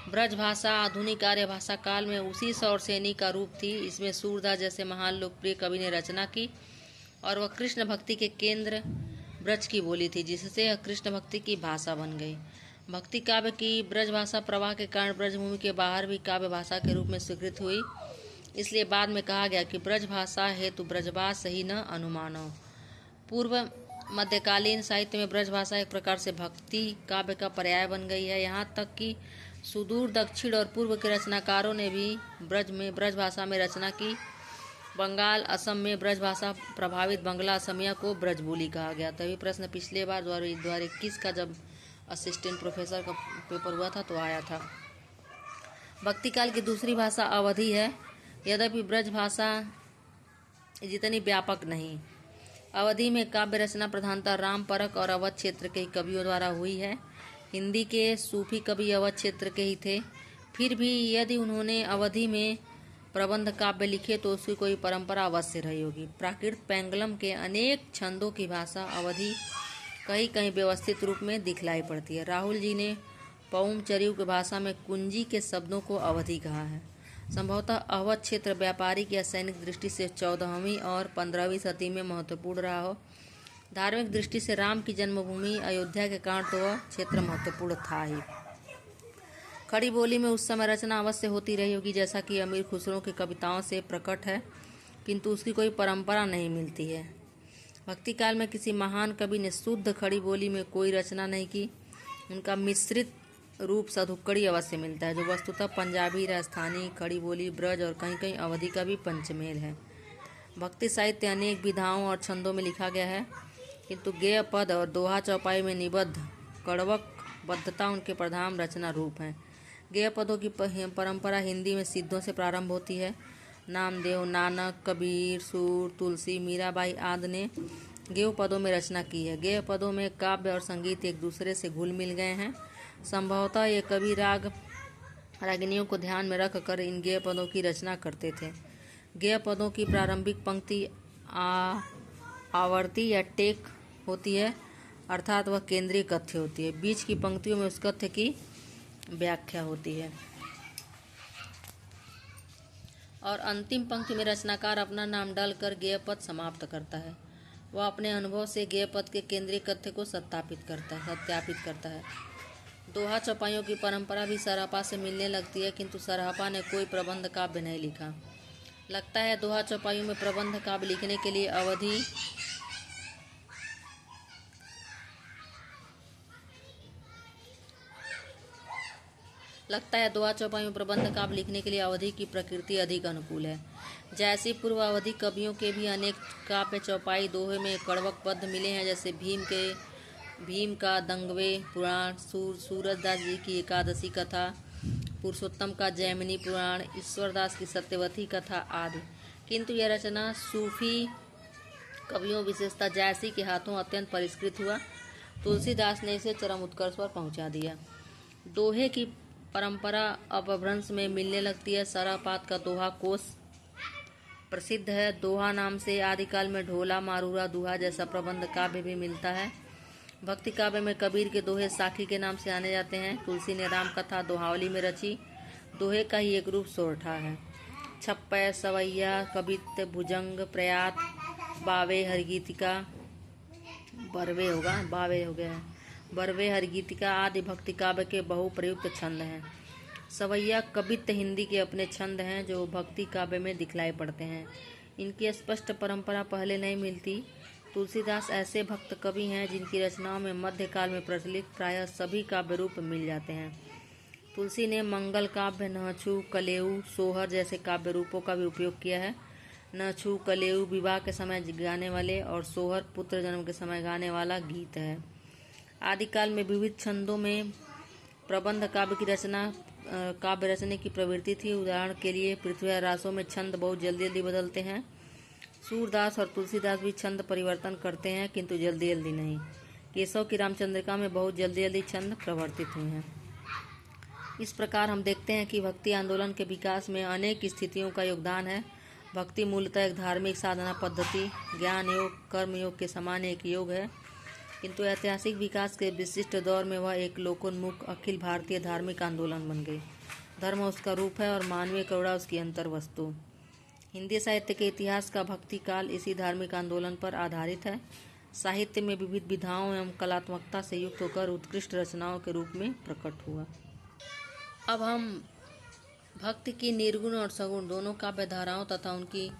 ब्रजभाषा आधुनिक आर्य भाषा काल में उसी सौर सेनी का रूप थी। इसमें सूरदास जैसे महान लोकप्रिय कवि ने रचना की और वह कृष्ण भक्ति के केंद्र ब्रज की बोली थी, जिससे यह कृष्ण भक्ति की भाषा बन गई। भक्ति काव्य की ब्रजभाषा प्रवाह के कारण ब्रजभूमि के बाहर भी काव्य भाषा के रूप में स्वीकृत हुई। इसलिए बाद में कहा गया कि ब्रजभाषा हेतु ब्रजभाष ही न अनुमानो। पूर्व मध्यकालीन साहित्य में ब्रजभाषा एक प्रकार से भक्ति काव्य का पर्याय बन गई है। यहाँ तक कि सुदूर दक्षिण और पूर्व के रचनाकारों ने भी ब्रजभाषा में रचना की। बंगाल, असम में ब्रजभाषा प्रभावित बंगला असमिया को ब्रजबोली कहा गया। तभी प्रश्न पिछले बार 2021 का जब असिस्टेंट प्रोफेसर का पेपर हुआ था तो आया था। भक्ति काल की दूसरी भाषा अवधी है, यद्यपि ब्रजभाषा जितनी व्यापक नहीं। अवधि में काव्य रचना प्रधानतः राम परक और अवध क्षेत्र के कवियों द्वारा हुई है। हिंदी के सूफी कवि अवध क्षेत्र के ही थे। फिर भी यदि उन्होंने अवधि में प्रबंध काव्य लिखे तो उसकी कोई परंपरा अवश्य रही होगी। प्राकृत पैंगलम के अनेक छंदों की भाषा अवधि कहीं कहीं व्यवस्थित रूप में दिखलाई पड़ती है। राहुल जी ने पौम चरिऊ की भाषा में कुंजी के शब्दों को अवधि कहा है। संभवतः अवध क्षेत्र व्यापारिक या सैनिक दृष्टि से 14वीं और 15वीं सदी में महत्वपूर्ण रहा हो। धार्मिक दृष्टि से राम की जन्मभूमि अयोध्या के कारण तो वह क्षेत्र महत्वपूर्ण था ही। खड़ी बोली में उस समय रचना अवश्य होती रही होगी, जैसा कि अमीर खुसरो की कविताओं से प्रकट है, किंतु उसकी कोई परंपरा नहीं मिलती है। भक्ति काल में किसी महान कवि ने शुद्ध खड़ी बोली में कोई रचना नहीं की। उनका मिश्रित रूप सधुक्कड़ी अवश्य मिलता है, जो वस्तुतः पंजाबी, राजस्थानी, खड़ी बोली, ब्रज और कहीं कहीं अवधि का भी पंचमेल है। भक्ति साहित्य अनेक विधाओं और छंदों में लिखा गया है, किंतु गेय पद और दोहा चौपाई में निबद्ध कड़वक बद्धता उनके प्रधान रचना रूप हैं। गेय पदों की परंपरा हिंदी में सिद्धों से प्रारंभ होती है। नामदेव, नानक, कबीर, सूर, तुलसी, मीराबाई आदि ने गेय पदों में रचना की है। गेय पदों में काव्य और संगीत एक दूसरे से घुल मिल गए हैं। संभवतः ये कवि रागिनियों को ध्यान में रखकर इन गेय पदों की रचना करते थे। गेय पदों की प्रारंभिक पंक्ति आवर्ती या टेक होती है, अर्थात वह केंद्रीय कथ्य होती है। बीच की पंक्तियों में उस कथ्य की व्याख्या होती है और अंतिम पंक्ति में रचनाकार अपना नाम डालकर गेय पद समाप्त करता है। वह अपने अनुभव से गेय पद के केंद्रीय कथ्य को सत्यापित करता है। दोहा चौपाइयों की परंपरा भी सरहपा से मिलने लगती है, किंतु सरहपा ने कोई प्रबंध काव्य नहीं लिखा। लगता है दोहा चौपाइयों में प्रबंध काव्य लिखने के लिए अवधि की प्रकृति अधिक अनुकूल है। जैसे पूर्व अवधि कवियों के भी अनेक काव्य चौपाई दोहे में कड़वक पद मिले हैं, जैसे भीम का दंगवे पुराण, सूरजदास जी की एकादशी कथा, पुरुषोत्तम का जैमिनी पुराण, ईश्वरदास की सत्यवती कथा आदि। किंतु यह रचना सूफी कवियों विशेषतः जायसी के हाथों अत्यंत परिष्कृत हुआ। तुलसीदास ने इसे चरम उत्कर्ष पर पहुंचा दिया। दोहे की परंपरा अपभ्रंश में मिलने लगती है। सरहपात का दोहा कोश प्रसिद्ध है। दोहा नाम से आदिकाल में ढोला, मारूरा, दुहा जैसा प्रबंध काव्य भी मिलता है। भक्ति काव्य में कबीर के दोहे साखी के नाम से आने जाते हैं। तुलसी ने राम कथा दोहावली में रची। दोहे का ही एक रूप सोरठा है। छप्पय, सवैया, कवित्त, भुजंग, प्रयात, बावे, हरगीतिका, बरवे, हरगीतिका आदि भक्ति काव्य के बहुप्रयुक्त छंद हैं। सवैया कवित्त हिंदी के अपने छंद हैं, जो भक्ति काव्य में दिखलाई पड़ते हैं। इनकी स्पष्ट परंपरा पहले नहीं मिलती। तुलसीदास ऐसे भक्त कवि हैं जिनकी रचनाओं में मध्यकाल में प्रचलित प्रायः सभी काव्य रूप मिल जाते हैं। तुलसी ने मंगल काव्य, नहछु, कलेऊ, सोहर जैसे काव्य रूपों का भी उपयोग किया है। नहछु, कलेऊ विवाह के समय गाने वाले और सोहर पुत्र जन्म के समय गाने वाला गीत है। आदिकाल में विविध छंदों में प्रबंध काव्य रचने की प्रवृत्ति थी। उदाहरण के लिए पृथ्वी रासों में छंद बहुत जल्दी जल्दी बदलते हैं। सूरदास और तुलसीदास भी छंद परिवर्तन करते हैं, किंतु जल्दी जल्दी नहीं। केशव की रामचंद्रिका में बहुत जल्दी जल्दी छंद प्रवर्तित हुए हैं। इस प्रकार हम देखते हैं कि भक्ति आंदोलन के विकास में अनेक स्थितियों का योगदान है। भक्ति मूलतः एक धार्मिक साधना पद्धति, ज्ञान योग, कर्म योग के समान एक योग है, किंतु ऐतिहासिक विकास के विशिष्ट दौर में वह एक लोकोन्मुख अखिल भारतीय धार्मिक आंदोलन बन गई। धर्म उसका रूप है और मानवीय करुणा उसकी अंतर वस्तु। हिंदी साहित्य के इतिहास का भक्ति काल इसी धार्मिक आंदोलन पर आधारित है। साहित्य में विविध विधाओं एवं कलात्मकता से युक्त होकर उत्कृष्ट रचनाओं के रूप में प्रकट हुआ। अब हम भक्ति की निर्गुण और सगुण दोनों काव्य धाराओं तथा उनकी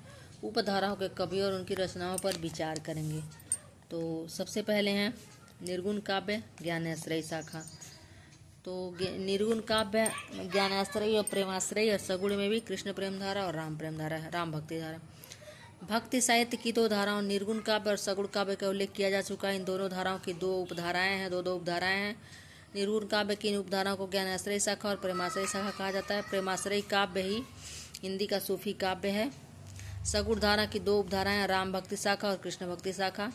उपधाराओं के कवि और उनकी रचनाओं पर विचार करेंगे। तो सबसे पहले हैं निर्गुण काव्य, ज्ञानाश्रयी शाखा। तो निर्गुण काव्य ज्ञानाश्रयी और प्रेमाश्रयी और सगुण में भी कृष्ण प्रेम धारा और राम प्रेम धारा है, राम भक्ति धारा। भक्ति साहित्य की दो धाराओं निर्गुण काव्य और सगुण काव्य का उल्लेख किया जा चुका है। इन दोनों धाराओं की दो उपधाराएं हैं। निर्गुण काव्य की इन उपधाराओं को ज्ञानाश्रयी शाखा और प्रेमाश्रयी शाखा कहा जाता है। प्रेमाश्रयी काव्य ही हिंदी का सूफी काव्य है। सगुण धारा की दो उपधाराएं राम भक्ति शाखा और कृष्ण भक्ति शाखा।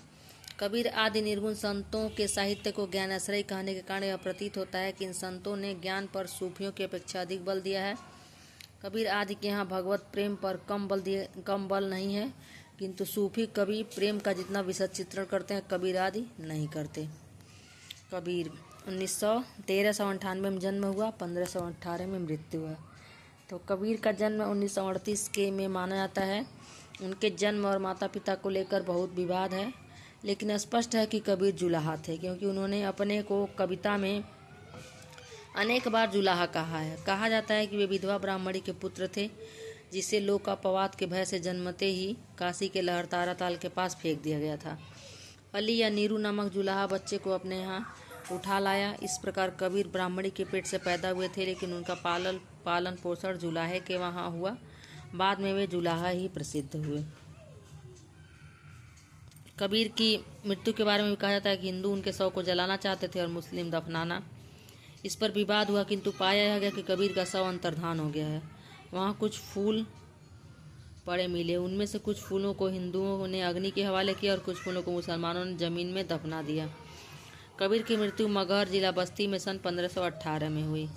कबीर आदि निर्गुण संतों के साहित्य को ज्ञानाश्रयी कहने के कारण यह प्रतीत होता है कि इन संतों ने ज्ञान पर सूफियों की अपेक्षा अधिक बल दिया है। कबीर आदि के यहाँ भगवत प्रेम पर कम बल नहीं है, किंतु सूफी कवि प्रेम का जितना विशद चित्रण करते हैं कबीर आदि नहीं करते। कबीर 1398 में जन्म हुआ, 1518 में मृत्यु हुआ। तो कबीर का जन्म 1938 के में माना जाता है। उनके जन्म और माता पिता को लेकर बहुत विवाद है, लेकिन स्पष्ट है कि कबीर जुलाहा थे, क्योंकि उन्होंने अपने को कविता में अनेक बार जुलाहा कहा है। कहा जाता है कि वे विधवा ब्राह्मणी के पुत्र थे, जिसे लोक अपवाद के भय से जन्मते ही काशी के लहरतारा ताल के पास फेंक दिया गया था। अली या नीरू नामक जुलाहा बच्चे को अपने यहाँ उठा लाया। इस प्रकार कबीर ब्राह्मणी के पेट से पैदा हुए थे, लेकिन उनका पालन पोषण जुलाहे के वहाँ हुआ। बाद में वे जुलाहा ही प्रसिद्ध हुए। कबीर की मृत्यु के बारे में भी कहा जाता है कि हिंदू उनके शव को जलाना चाहते थे और मुस्लिम दफनाना। इस पर विवाद हुआ, किंतु पाया गया कि कबीर का शव अंतर्धान हो गया है। वहाँ कुछ फूल पड़े मिले, उनमें से कुछ फूलों को हिंदुओं ने अग्नि के हवाले किया और कुछ फूलों को मुसलमानों ने जमीन में दफना दिया। कबीर की मृत्यु मगहर जिला बस्ती में सन 1518 में हुई।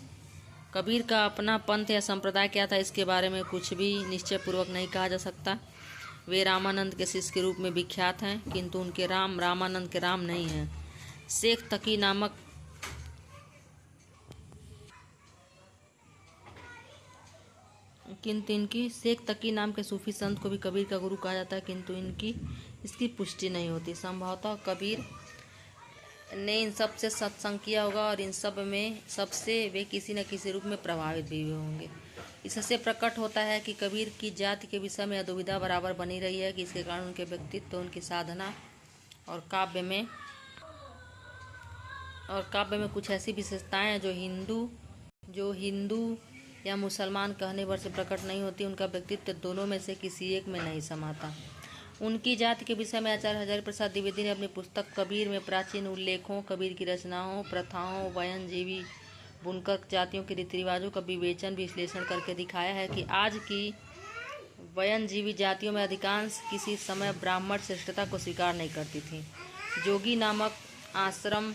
कबीर का अपना पंथ या संप्रदाय क्या था, इसके बारे में कुछ भी निश्चय पूर्वक नहीं कहा जा सकता। वे रामानंद के शिष्य के रूप में विख्यात हैं, किंतु उनके राम रामानंद के राम नहीं हैं। शेख तकी नामक किंतु इनकी शेख तकी नाम के सूफी संत को भी कबीर का गुरु कहा जाता है, किंतु इसकी पुष्टि नहीं होती। संभवतः कबीर ने इन सब से सत्संग किया होगा और इन सब में सबसे वे किसी न किसी रूप में प्रभावित भी हुए होंगे। इससे प्रकट होता है कि कबीर की जाति के विषय में दुविधा बराबर बनी रही है, कि इसके कारण उनके व्यक्तित्व, उनकी साधना और काव्य में कुछ ऐसी विशेषताएं हैं जो हिंदू या मुसलमान कहने भर से प्रकट नहीं होती। उनका व्यक्तित्व दोनों में से किसी एक में नहीं समाता। उनकी जाति के विषय में आचार्य हजारी प्रसाद द्विवेदी ने अपनी पुस्तक कबीर में प्राचीन उल्लेखों, कबीर की रचनाओं, प्रथाओं, वयनजीवी बुनकर जातियों के रीति रिवाजों का विवेचन विश्लेषण करके दिखाया है कि आज की वयनजीवी जातियों में अधिकांश किसी समय ब्राह्मण श्रेष्ठता को स्वीकार नहीं करती थी। जोगी नामक आश्रम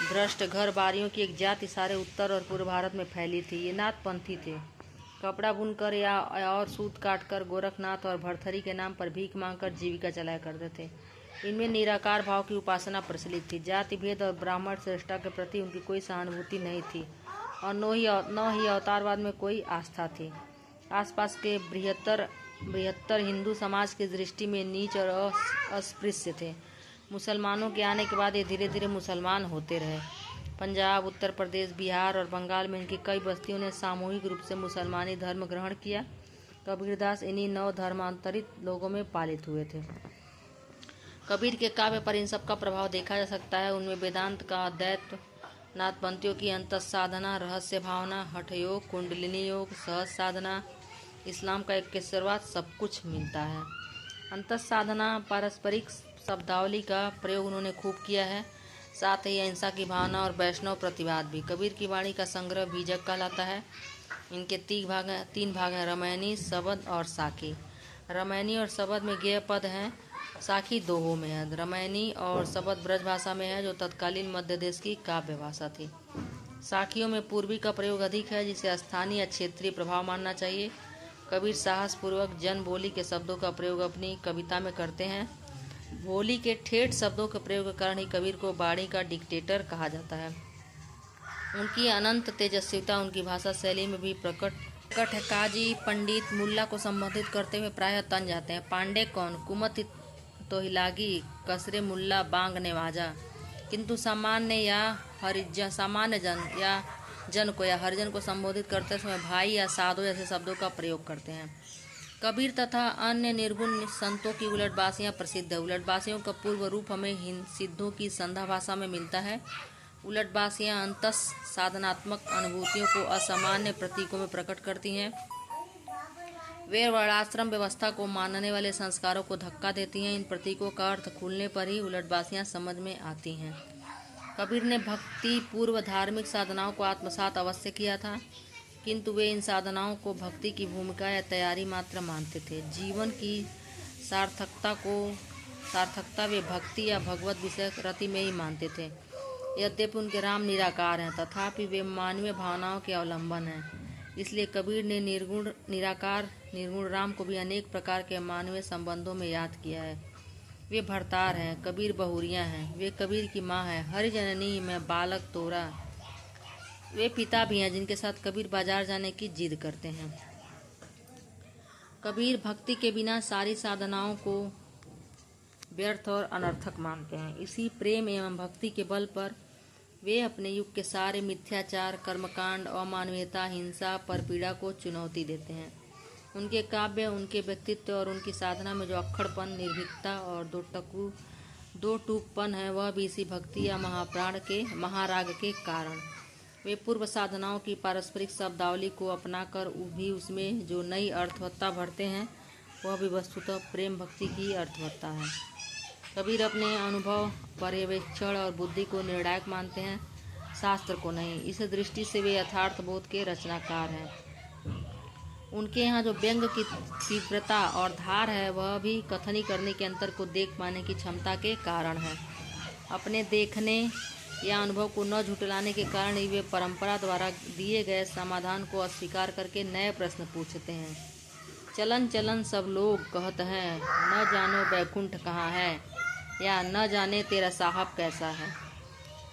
भ्रष्ट घर बारियों की एक जाति सारे उत्तर और पूर्व भारत में फैली थी। ये नाथपंथी थे। कपड़ा बुनकर या और सूत काटकर गोरखनाथ और भरथरी के नाम पर भीख मांगकर जीविका चलाया करते थे। इनमें निराकार भाव की उपासना प्रचलित थी। जाति भेद और ब्राह्मण श्रेष्ठता के प्रति उनकी कोई सहानुभूति नहीं थी और न ही अवतारवाद में कोई आस्था थी। आसपास के बृहत्तर हिंदू समाज की दृष्टि में नीच और अस्पृश्य थे। मुसलमानों के आने के बाद ये धीरे धीरे मुसलमान होते रहे। पंजाब, उत्तर प्रदेश, बिहार और बंगाल में इनकी कई बस्तियों ने सामूहिक रूप से मुसलमानी धर्म ग्रहण किया। कबीरदास इन्हीं नव धर्मांतरित लोगों में पालित हुए थे। कबीर के काव्य पर इन सब का प्रभाव देखा जा सकता है। उनमें वेदांत का अद्वैत, नाथपंथियों की अंतस साधना, रहस्य भावना, हठ योग, कुंडलिनी योग, सहज साधना, इस्लाम का इक्केश्वरवाद सब कुछ मिलता है। अंतस साधना, पारस्परिक शब्दावली का प्रयोग उन्होंने खूब किया है, साथ ही अहिंसा की भावना और वैष्णव प्रतिवाद भी। कबीर की वाणी का संग्रह बीजक कहलाता है। इनके तीन भाग हैं, रमैनी, शबद और साखी। रमैनी और शबद में गेय पद हैं, साखी दोहों में है। रमैनी और शबद ब्रज भाषा में है, जो तत्कालीन मध्य देश की काव्य भाषा थी। साखियों में पूर्वी का प्रयोग अधिक है, जिसे स्थानीय या क्षेत्रीय प्रभाव मानना चाहिए। कबीर साहसपूर्वक जन बोली के शब्दों का प्रयोग अपनी कविता में करते हैं। बोली के ठेठ शब्दों के प्रयोग के कारण ही कबीर को वाणी का डिक्टेटर कहा जाता है। उनकी अनंत तेजस्विता उनकी भाषा शैली में भी प्रकट है। काजी, पंडित, मुल्ला को संबोधित करते हुए प्रायः तन जाते हैं। पांडे कौन, कुमत तो हिलागी, कसरे मुल्ला बांग नेवाजा। किंतु सामान्य जन को या हरिजन को संबोधित करते समय भाई या साधो जैसे शब्दों का प्रयोग करते हैं। कबीर तथा अन्य निर्गुण संतों की उलटबासियाँ प्रसिद्ध है। उलटबासियों का पूर्व रूप हमें सिद्धों की संध्या भाषा में मिलता है। उलटबासियाँ अंतस साधनात्मक अनुभूतियों को असामान्य प्रतीकों में प्रकट करती हैं। वे वर्णाश्रम व्यवस्था को मानने वाले संस्कारों को धक्का देती हैं। इन प्रतीकों का अर्थ खुलने पर ही उलटबासियाँ समझ में आती हैं। कबीर ने भक्ति पूर्व धार्मिक साधनाओं को आत्मसात अवश्य किया था, किंतु वे इन साधनाओं को भक्ति की भूमिका या तैयारी मात्र मानते थे। जीवन की सार्थकता वे भक्ति या भगवत विषय रति में ही मानते थे। यद्यपि उनके राम निराकार हैं, तथापि वे मानवीय भावनाओं के अवलंबन हैं। इसलिए कबीर ने निर्गुण राम को भी अनेक प्रकार के मानवीय संबंधों में याद किया है। वे भरतार हैं, कबीर बहुरिया हैं, वे कबीर की माँ है, हरि जननी में बालक तोरा। वे पिता भी हैं, जिनके साथ कबीर बाजार जाने की जिद करते हैं। कबीर भक्ति के बिना सारी साधनाओं को व्यर्थ और अनर्थक मानते हैं। इसी प्रेम एवं भक्ति के बल पर वे अपने युग के सारे मिथ्याचार, कर्मकांड, अमानवीयता, हिंसा, परपीड़ा को चुनौती देते हैं। उनके काव्य, उनके व्यक्तित्व और उनकी साधना में जो अक्खड़पन, निर्भीकता और दो टूकपन है, वह भी इसी भक्ति या महाराग के कारण। वे पूर्व साधनाओं की पारस्परिक शब्दावली को अपनाकर भी उसमें जो नई अर्थवत्ता भरते हैं, वह भी वस्तुतः प्रेम भक्ति की अर्थवत्ता है। कबीर अपने अनुभव, पर्यवेक्षण और बुद्धि को निर्णायक मानते हैं, शास्त्र को नहीं। इस दृष्टि से वे यथार्थ बोध के रचनाकार हैं। उनके यहाँ जो व्यंग की तीव्रता और धार है, वह भी कथनी करने के अंतर को देख पाने की क्षमता के कारण है। अपने देखने या अनुभव को न झुठलाने के कारण ही वे परंपरा द्वारा दिए गए समाधान को अस्वीकार करके नए प्रश्न पूछते हैं। चलन चलन सब लोग कहते हैं, न जानो बैकुंठ कहाँ है, या न जाने तेरा साहब कैसा है।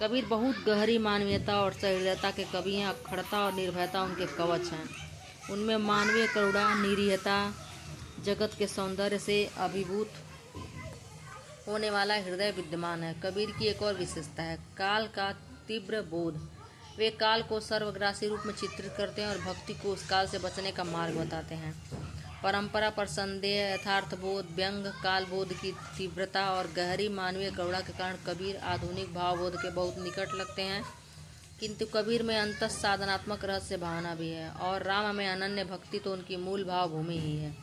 कबीर बहुत गहरी मानवीयता और सहृदयता के कवि हैं। अखड़ता और निर्भयता उनके कवच हैं। उनमें मानवीय करुणा, निरीहता, जगत के सौंदर्य से अभिभूत होने वाला हृदय विद्यमान है। कबीर की एक और विशेषता है काल का तीव्र बोध। वे काल को सर्वग्रासी रूप में चित्रित करते हैं और भक्ति को उस काल से बचने का मार्ग बताते हैं। परंपरा पर संदेह, यथार्थ बोध, व्यंग, काल बोध की तीव्रता और गहरी मानवीय करुणा के कारण कबीर आधुनिक भावबोध के बहुत निकट लगते हैं। किंतु कबीर में अंतः साधनात्मक रहस्य भावना भी है और राम में अनन्य भक्ति तो उनकी मूल भाव भूमि ही है।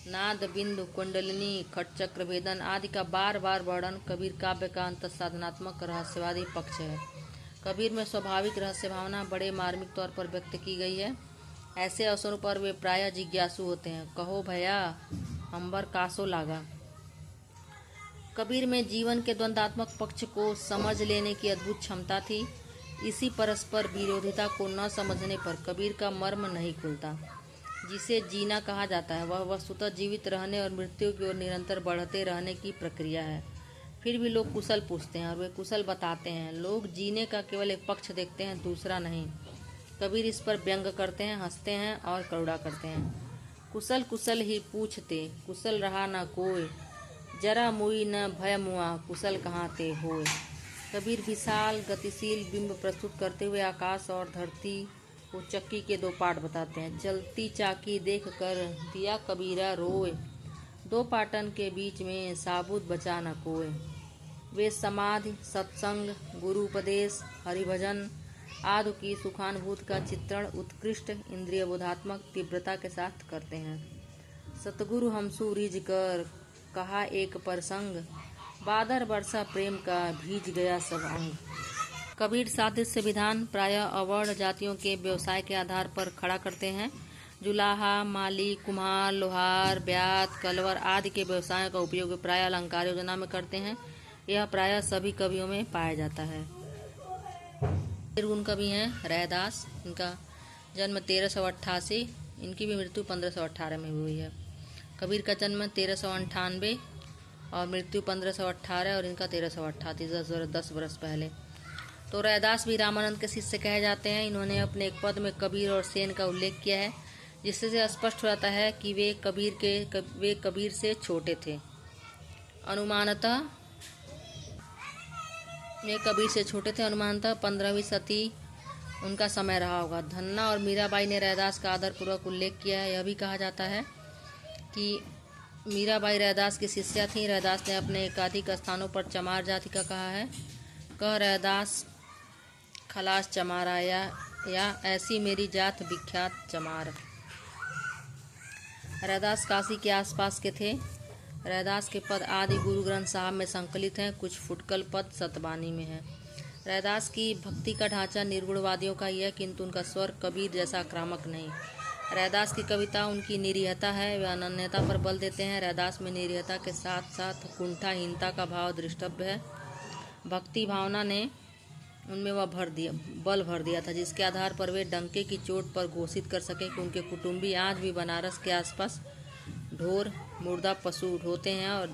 नाद, बिंदु, कुंडलिनी, खटचक्र भेदन आदि का बार बार वर्णन कबीर काव्य का अंतः साधनात्मक रहस्यवादी पक्ष है। कबीर में स्वाभाविक रहस्य भावना बड़े मार्मिक तौर पर व्यक्त की गई है। ऐसे अवसरों पर वे प्रायः जिज्ञासु होते हैं। कहो भैया अंबर कासो लागा। कबीर में जीवन के द्वंद्वात्मक पक्ष को समझ लेने की अद्भुत क्षमता थी। इसी परस्पर विरोधिता को न समझने पर कबीर का मर्म नहीं खुलता। जिसे जीना कहा जाता है, वह वस्तुतः जीवित रहने और मृत्यु की ओर निरंतर बढ़ते रहने की प्रक्रिया है। फिर भी लोग कुशल पूछते हैं और वे कुशल बताते हैं। लोग जीने का केवल एक पक्ष देखते हैं, दूसरा नहीं। कबीर इस पर व्यंग करते हैं, हंसते हैं और करुणा करते हैं। कुशल कुशल ही पूछते, कुशल रहा न कोई, जरा मुई न भय मुआ, कुशल कहाँ ते होए। कबीर विशाल गतिशील बिंब प्रस्तुत करते हुए आकाश और धरती को चक्की के दो पार्ट बताते हैं। चलती चाकी देख कर दिया कबीरा रोए, दो पाटन के बीच में साबुत बचा न कोय। वे समाधि, सत्संग, गुरु उपदेश, हरिभजन आदि की सुखानुभूत का चित्रण उत्कृष्ट इंद्रिय बोधात्मक तीव्रता के साथ करते हैं। सतगुरु हमसु रिझ कर कहा एक प्रसंग, बादर वर्षा प्रेम का भीज गया सब अंग। कबीर सादृश्य विधान प्रायः अवर्ण जातियों के व्यवसाय के आधार पर खड़ा करते हैं। जुलाहा, माली, कुम्हार, लोहार, ब्यात, कलवर आदि के व्यवसायों का उपयोग प्रायः अलंकार योजना में करते हैं। यह प्रायः सभी कवियों में पाया जाता है। निर्गुण कवि हैं रैदास। इनका जन्म 1388, इनकी भी मृत्यु 1518 में हुई है। कबीर का जन्म 1398 और मृत्यु 1518 और इनका 1388, 10 वर्ष पहले। तो रैदास भी रामानंद के शिष्य कहे जाते हैं। इन्होंने अपने एक पद में कबीर और सेन का उल्लेख किया है, जिससे स्पष्ट हो जाता है कि वे कबीर से छोटे थे। अनुमानतः वे कबीर से छोटे थे। अनुमानतः 15वीं सदी उनका समय रहा होगा। धन्ना और मीराबाई ने रैदास का आदरपूर्वक उल्लेख किया है। यह भी कहा जाता है कि मीराबाई रैदास की शिष्या थीं। रैदास ने अपने एकाधिक स्थानों पर चमार जाति का कहा है। कह रैदास खलास चमारा, या ऐसी मेरी जात विख्यात चमार। रैदास काशी के आसपास के थे। रैदास के पद आदि गुरु ग्रंथ साहब में संकलित हैं। कुछ फुटकल पद सतबानी में है। रैदास की भक्ति का ढांचा निर्गुणवादियों का ही है, किंतु उनका स्वर कबीर जैसा आक्रामक नहीं। रैदास की कविता उनकी निरीहता है। वे अनन्यता पर बल देते हैं। रैदास में निरीहता के साथ साथ कुंठाहीनता का भाव दृष्टव्य है। भक्ति भावना ने उनमें वह बल भर दिया था, जिसके आधार पर वे डंके की चोट पर घोषित कर सके कि उनके कुटुंबी आज भी बनारस के आसपास ढोर मुर्दा पशु ढोते हैं और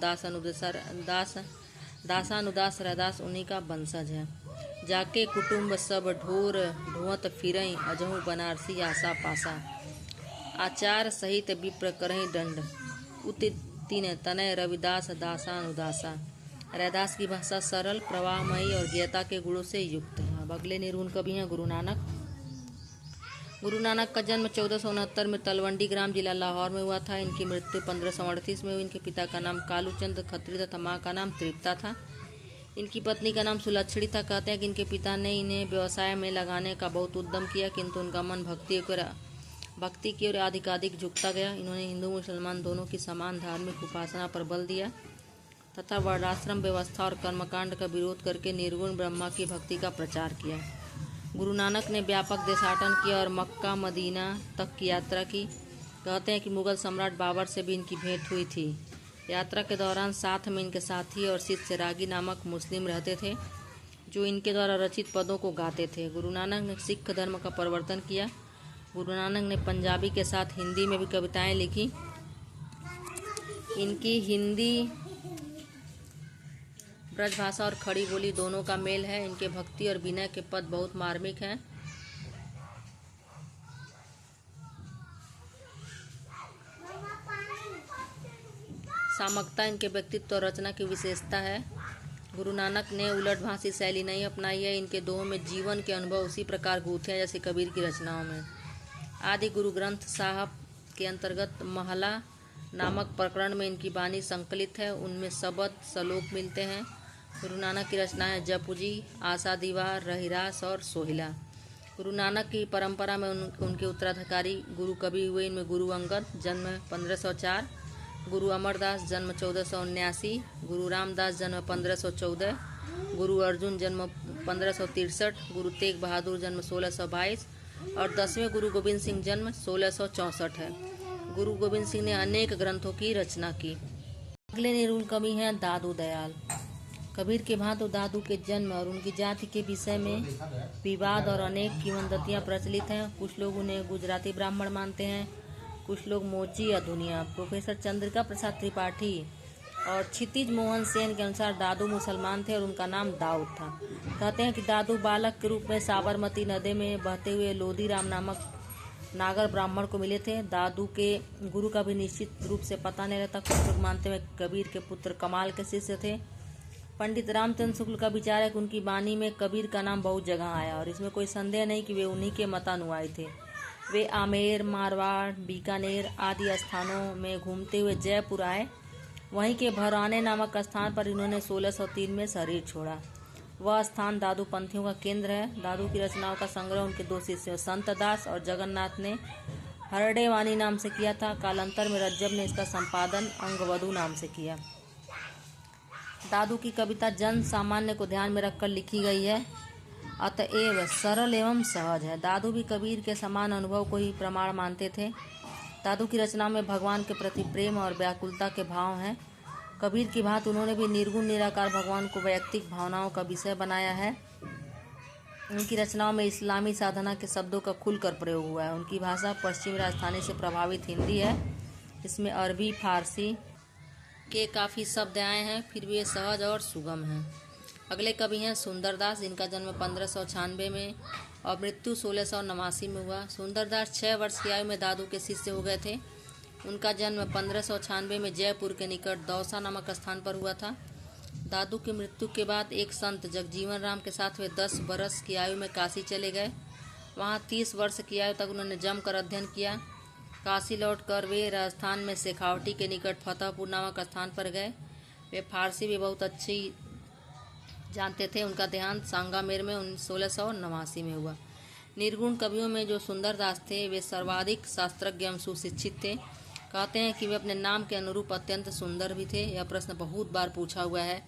दासानुदास रैदास उन्हीं का वंशज है। जाके कुटुंब सब ढोर ढोवत फिरई, अजहू बनारसी आशा पासा। आचार सहित विप्र करहि दंड, उत तीन तनय रविदास दासान उदासा। रैदास की भाषा सरल, प्रवाहमयी और ज्ञता के गुणों से युक्त है। अब अगले निर्गुण कवि हैं गुरु नानक। गुरु नानक का जन्म 1469 में तलवंडी ग्राम जिला लाहौर में हुआ था। इनकी मृत्यु 1538 में हुई। इनके पिता का नाम कालूचंद खत्री तथा माँ का नाम तृप्ता था। इनकी पत्नी का नाम सुलक्षणी था। कहते हैं कि इनके पिता ने इन्हें व्यवसाय में लगाने का बहुत उद्यम किया, किंतु उनका मन भक्ति की ओर अधिकाधिक झुकता गया। इन्होंने हिंदू मुसलमान दोनों की समान धार्मिक उपासना पर बल दिया तथा वर्णाश्रम व्यवस्था और कर्मकांड का विरोध करके निर्गुण ब्रह्मा की भक्ति का प्रचार किया। गुरु नानक ने व्यापक देशाटन किया और मक्का मदीना तक की यात्रा की। कहते हैं कि मुगल सम्राट बाबर से भी इनकी भेंट हुई थी। यात्रा के दौरान साथ में इनके साथी और शिष्य रागी नामक मुस्लिम रहते थे, जो इनके द्वारा रचित पदों को गाते थे। गुरु नानक ने सिख धर्म का प्रवर्तन किया। गुरु नानक ने पंजाबी के साथ हिंदी में भी कविताएं लिखी। इनकी हिंदी ब्रजभाषा और खड़ी बोली दोनों का मेल है। इनके भक्ति और विनय के पद बहुत मार्मिक हैं। सामकता इनके व्यक्तित्व और रचना की विशेषता है। गुरु नानक ने उलटभाषी शैली नहीं अपनाई है। इनके दोहों में जीवन के अनुभव उसी प्रकार गूंथे हैं जैसे कबीर की रचनाओं में। आदि गुरु ग्रंथ साहब के अंतर्गत महला नामक प्रकरण में इनकी वाणी संकलित है। उनमें शब्द श्लोक मिलते हैं। गुरु नानक की रचनाएं जपुजी, आशा दीवार, रहिरास और सोहिला। गुरु नानक की परंपरा में उनके उत्तराधिकारी गुरु कवि हुए। इनमें गुरु अंगद जन्म 1504, गुरु अमरदास जन्म 1479, गुरु रामदास जन्म 1514, गुरु अर्जुन जन्म 1563, गुरु तेग बहादुर जन्म 1622 और 10वें गुरु गोविंद सिंह जन्म 1664 है। गुरु गोविंद सिंह ने अनेक ग्रंथों की रचना की। अगले निर्गुण कवि हैं दादू दयाल। कबीर के भांति दादू के जन्म और उनकी जाति के विषय में विवाद और अनेक किंवदंतियां प्रचलित हैं। कुछ लोग उन्हें गुजराती ब्राह्मण मानते हैं, कुछ लोग मोची या दुनिया। प्रोफेसर चंद्रिका प्रसाद त्रिपाठी और क्षितिज मोहन सेन के अनुसार दादू मुसलमान थे और उनका नाम दाऊद था। कहते हैं कि दादू बालक के रूप में साबरमती नदी में बहते हुए लोधी राम नामक नागर ब्राह्मण को मिले थे। दादू के गुरु का भी निश्चित रूप से पता नहीं रहता। कुछ लोग मानते हुए कबीर के पुत्र कमाल के शिष्य थे। पंडित रामचंद्र शुक्ल का विचार है कि उनकी वाणी में कबीर का नाम बहुत जगह आया और इसमें कोई संदेह नहीं कि वे उन्हीं के मतानुयायी थे। वे आमेर, मारवाड़, बीकानेर आदि स्थानों में घूमते हुए जयपुर आए। वहीं के भराने नामक स्थान पर इन्होंने 1603 में शरीर छोड़ा। वह स्थान दादू पंथियों का केंद्र है। दादू की रचनाओं का संग्रह उनके दो शिष्यों संत दास और जगन्नाथ ने हरडे वाणी नाम से किया था। कालांतर में रज्जब ने इसका संपादन अंगवधु नाम से किया। दादू की कविता जन सामान्य को ध्यान में रखकर लिखी गई है, अतएव सरल एवं सहज है। दादू भी कबीर के समान अनुभव को ही प्रमाण मानते थे। दादू की रचनाओं में भगवान के प्रति प्रेम और व्याकुलता के भाव हैं। कबीर की भांति उन्होंने भी निर्गुण निराकार भगवान को वैयक्तिक भावनाओं का विषय बनाया है। उनकी रचनाओं में इस्लामी साधना के शब्दों का खुलकर प्रयोग हुआ है। उनकी भाषा पश्चिमी राजस्थानी से प्रभावित हिंदी है। इसमें अरबी, फारसी के काफ़ी शब्द आए हैं, फिर भी ये सहज और सुगम हैं। अगले कवि हैं सुंदरदास, जिनका जन्म 1596 में और मृत्यु 1689 में हुआ। सुंदरदास 6 वर्ष की आयु में दादू के शिष्य हो गए थे। उनका जन्म 1596 में जयपुर के निकट दौसा नामक स्थान पर हुआ था। दादू की मृत्यु के बाद एक संत जगजीवन राम के साथ वे 10 वर्ष की आयु में काशी चले गए। वहाँ 30 वर्ष की आयु तक उन्होंने जमकर अध्ययन किया। काशी लौटकर वे राजस्थान में शेखावटी के निकट फतेहपुर नामक स्थान पर गए। वे फारसी भी बहुत अच्छी जानते थे। उनका देहांत सांगामेर में 1689 में हुआ। निर्गुण कवियों में जो सुंदरदास थे वे सर्वाधिक शास्त्रज्ञ एवं सुशिक्षित थे। कहते हैं कि वे अपने नाम के अनुरूप अत्यंत सुंदर भी थे। यह प्रश्न बहुत बार पूछा हुआ है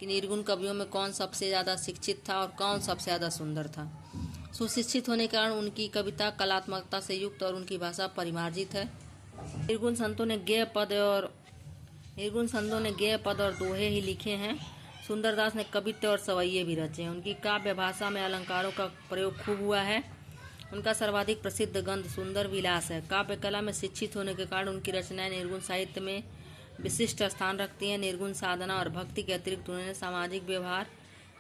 कि निर्गुण कवियों में कौन सबसे ज़्यादा शिक्षित था और कौन सबसे ज़्यादा सुंदर था। सुशिक्षित होने के कारण उनकी कविता कलात्मकता से युक्त और उनकी भाषा परिमार्जित है। निर्गुण संतों ने गेय पद और दोहे ही लिखे हैं। सुंदरदास ने कवित्व और सवैये भी रचे हैं। उनकी काव्य भाषा में अलंकारों का प्रयोग खूब हुआ है। उनका सर्वाधिक प्रसिद्ध ग्रंथ सुंदर विलास है। काव्य कला में शिक्षित होने के कारण उनकी रचनाएं निर्गुण साहित्य में विशिष्ट स्थान रखती हैं। निर्गुण साधना और भक्ति के अतिरिक्त उन्होंने सामाजिक व्यवहार,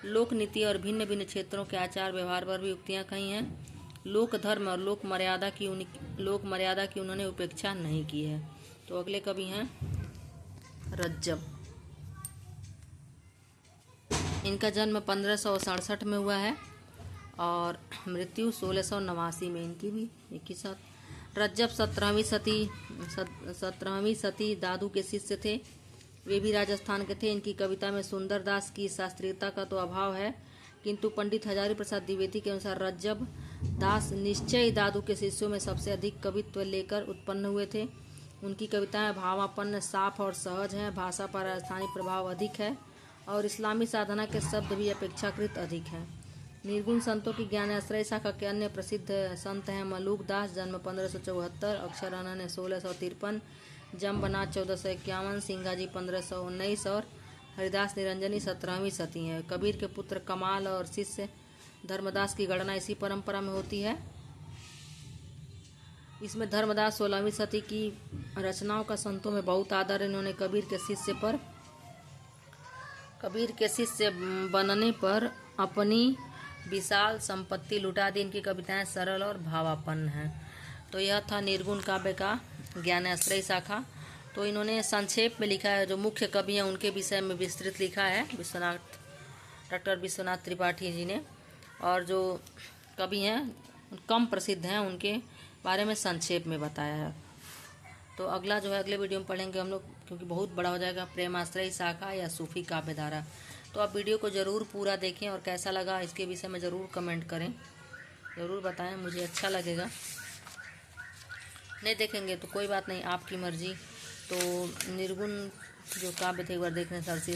लोक नीति और भिन्न भिन्न क्षेत्रों के आचार व्यवहार पर भी युक्तियाँ कही हैं। लोक धर्म और लोक मर्यादा की उन्होंने उपेक्षा नहीं की है। तो अगले कवि हैं रज्जब। इनका जन्म 1567 में हुआ है और मृत्यु 1689 में इनकी भी एक ही साथ। रज्जब 17वीं सती दादू के शिष्य थे। वे भी राजस्थान के थे। इनकी कविता में सुंदर दास की शास्त्रीयता का तो अभाव है, किंतु पंडित हजारी प्रसाद द्विवेदी के अनुसार रज्जब दास निश्चय दादू के शिष्यों में सबसे अधिक कवित्व लेकर उत्पन्न हुए थे। उनकी कविताएं भावापन्न, साफ और सहज हैं। भाषा पर राजस्थानी प्रभाव अधिक है और इस्लामी साधना के शब्द भी अपेक्षाकृत अधिक हैं। निर्गुण संतों की ज्ञानाश्रय शाखा के अन्य प्रसिद्ध संत हैं मलूक दास, जन्म 1574, अक्षरानंद 1653, जम्बनाथ 1451, सिंघाजी 1519 और हरिदास निरंजनी 17वीं सती हैं। कबीर के पुत्र कमाल और शिष्य धर्मदास की गणना इसी परंपरा में होती है। इसमें धर्मदास 16वीं सदी की रचनाओं का संतों में बहुत आदर। इन्होंने कबीर के शिष्य बनने पर अपनी विशाल संपत्ति लुटा दी। इनकी कविताएं सरल और भावापन्न हैं। तो यह था निर्गुण काव्य का ज्ञानाश्रय शाखा। तो इन्होंने संक्षेप में लिखा है, जो मुख्य कवि हैं उनके विषय में विस्तृत लिखा है डॉक्टर विश्वनाथ त्रिपाठी जी ने, और जो कवि हैं कम प्रसिद्ध हैं उनके बारे में संक्षेप में बताया है। तो अगला जो है अगले वीडियो में पढ़ेंगे हम लोग, क्योंकि बहुत बड़ा हो जाएगा, प्रेमाश्रय शाखा या सूफी काव्यधारा। तो आप वीडियो को ज़रूर पूरा देखें और कैसा लगा इसके विषय में ज़रूर कमेंट करें, ज़रूर बताएं, मुझे अच्छा लगेगा। नहीं देखेंगे तो कोई बात नहीं, आपकी मर्जी। तो निर्गुण जो काव्य थे एक बार देखने सरसी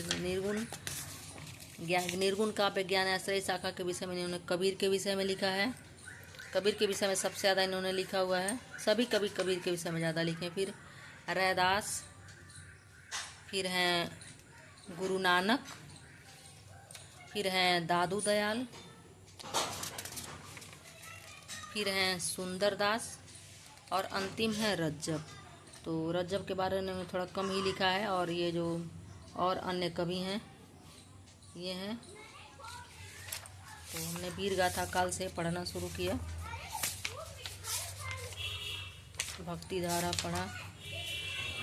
निर्गुण काव्य ज्ञानाश्रय शाखा के विषय में इन्होंने कबीर के विषय में लिखा है। कबीर के विषय में सबसे ज़्यादा इन्होंने लिखा हुआ है। सभी कवि कबीर के विषय में ज़्यादा लिखे। फिर रैदास, फिर हैं गुरु नानक, फिर हैं दादू दयाल, फिर हैं सुंदरदास और अंतिम है रज्जब। तो रज्जब के बारे में थोड़ा कम ही लिखा है। और ये जो और अन्य कवि हैं ये हैं। तो हमने वीर गाथा काल से पढ़ना शुरू किया, भक्ति धारा पढ़ा।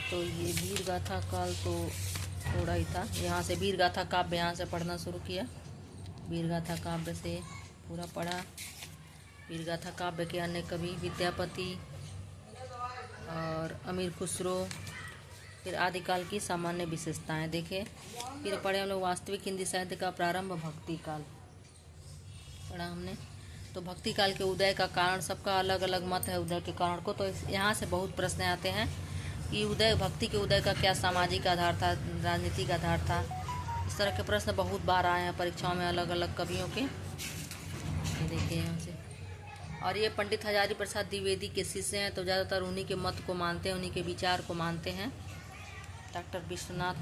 तो ये वीर गाथा काल तो थोड़ा ही था, यहाँ से वीर गाथा काव्य यहाँ से पढ़ना शुरू किया। वीर गाथा काव्य से पूरा पढ़ा। वीर गाथा काव्य के अन्य कवि विद्यापति और अमीर खुसरो। फिर आदिकाल की सामान्य विशेषताएं देखे। फिर पढ़े हम लोग वास्तविक हिंदी साहित्य का प्रारंभ, भक्ति काल पढ़ा हमने। तो भक्ति काल के उदय का कारण, सबका अलग अलग मत है उदय के कारण को। तो यहाँ से बहुत प्रश्न आते हैं कि भक्ति के उदय का क्या सामाजिक आधार था, राजनीतिक आधार था। इस तरह के प्रश्न बहुत बार आए हैं परीक्षाओं में अलग अलग कवियों के। ये देखिए यहाँ से। और ये पंडित हजारी प्रसाद द्विवेदी के शिष्य हैं, तो ज़्यादातर उन्हीं के मत को मानते हैं, उन्हीं के विचार को मानते हैं। डॉक्टर विश्वनाथ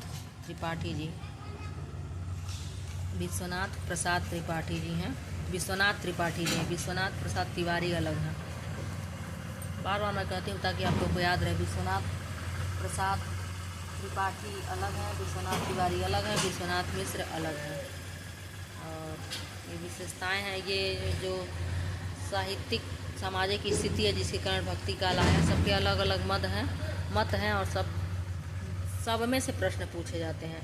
प्रसाद त्रिपाठी जी हैं। विश्वनाथ प्रसाद तिवारी अलग हैं। बार बार मैं कहती हूँ ताकि आप लोग को याद रहे। विश्वनाथ प्रसाद त्रिपाठी अलग हैं, विश्वनाथ तिवारी अलग हैं, विश्वनाथ मिश्र अलग हैं। और ये विशेषताएं हैं। ये जो साहित्यिक सामाजिक स्थिति है जिसके कारण भक्ति काल आया, सबके अलग अलग मत हैं और सब में से प्रश्न पूछे जाते हैं।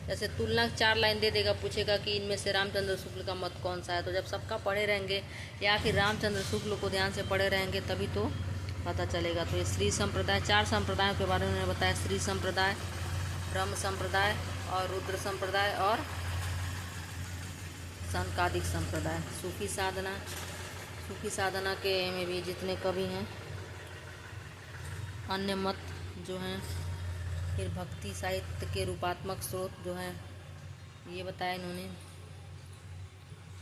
जैसे तुलना 4 लाइन दे देगा, पूछेगा कि इनमें से रामचंद्र शुक्ल का मत कौन सा है। तो जब सबका पढ़े रहेंगे या फिर रामचंद्र शुक्ल को ध्यान से पढ़े रहेंगे तभी तो पता चलेगा। तो ये श्री संप्रदाय, 4 संप्रदायों के बारे में उन्होंने बताया। श्री संप्रदाय, ब्रह्म संप्रदाय और रुद्र संप्रदाय और संकादिक संप्रदाय। सूफी साधना के में भी जितने कवि हैं, अन्य मत जो हैं। फिर भक्ति साहित्य के रूपात्मक स्रोत जो हैं ये बताया इन्होंने।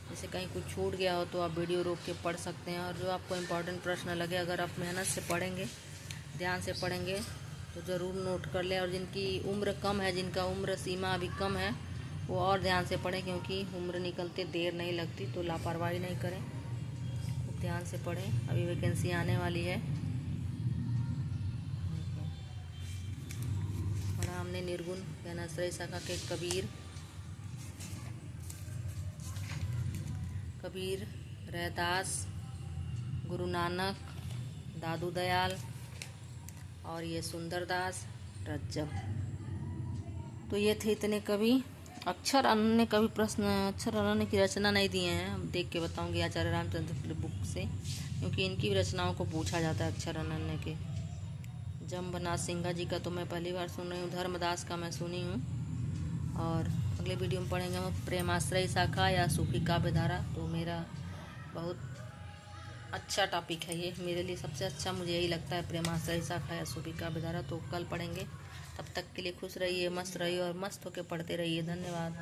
जैसे कहीं कुछ छूट गया हो तो आप वीडियो रोक के पढ़ सकते हैं। और जो आपको इम्पोर्टेंट प्रश्न लगे, अगर आप मेहनत से पढ़ेंगे, ध्यान से पढ़ेंगे तो ज़रूर नोट कर लें। और जिनकी उम्र कम है, जिनका उम्र सीमा अभी कम है, वो और ध्यान से पढ़ें, क्योंकि उम्र निकलते देर नहीं लगती। तो लापरवाही नहीं करें, खूब ध्यान से पढ़ें। अभी वैकेंसी आने वाली है। पढ़ा हमने निर्गुण ज्ञानाश्रय शाखा के कबीर, रैदास, गुरु नानक, दादू दयाल और ये सुंदरदास, रज्जब। तो ये थे इतने कवि। अक्षर अनन्य कवि प्रश्न अक्षर अनन्य की रचना नहीं दिए हैं, हम देख के बताऊंगी आचार्य रामचंद्र की बुक से, क्योंकि इनकी रचनाओं को पूछा जाता है अक्षर अनन्य के। जम्बनाथ सिंघा जी का तो मैं पहली बार सुन रही हूँ, धर्मदास का मैं सुनी हूँ। और अगले वीडियो में पढ़ेंगे हम प्रेमाश्रय शाखा या सूफी काव्य धारा। तो मेरा बहुत अच्छा टॉपिक है ये, मेरे लिए सबसे अच्छा मुझे यही लगता है, प्रेमाश्रय शाखा या सूफी काव्य धारा। तो कल पढ़ेंगे, तब तक के लिए खुश रहिए, मस्त रहिए और मस्त होकर पढ़ते रहिए। धन्यवाद।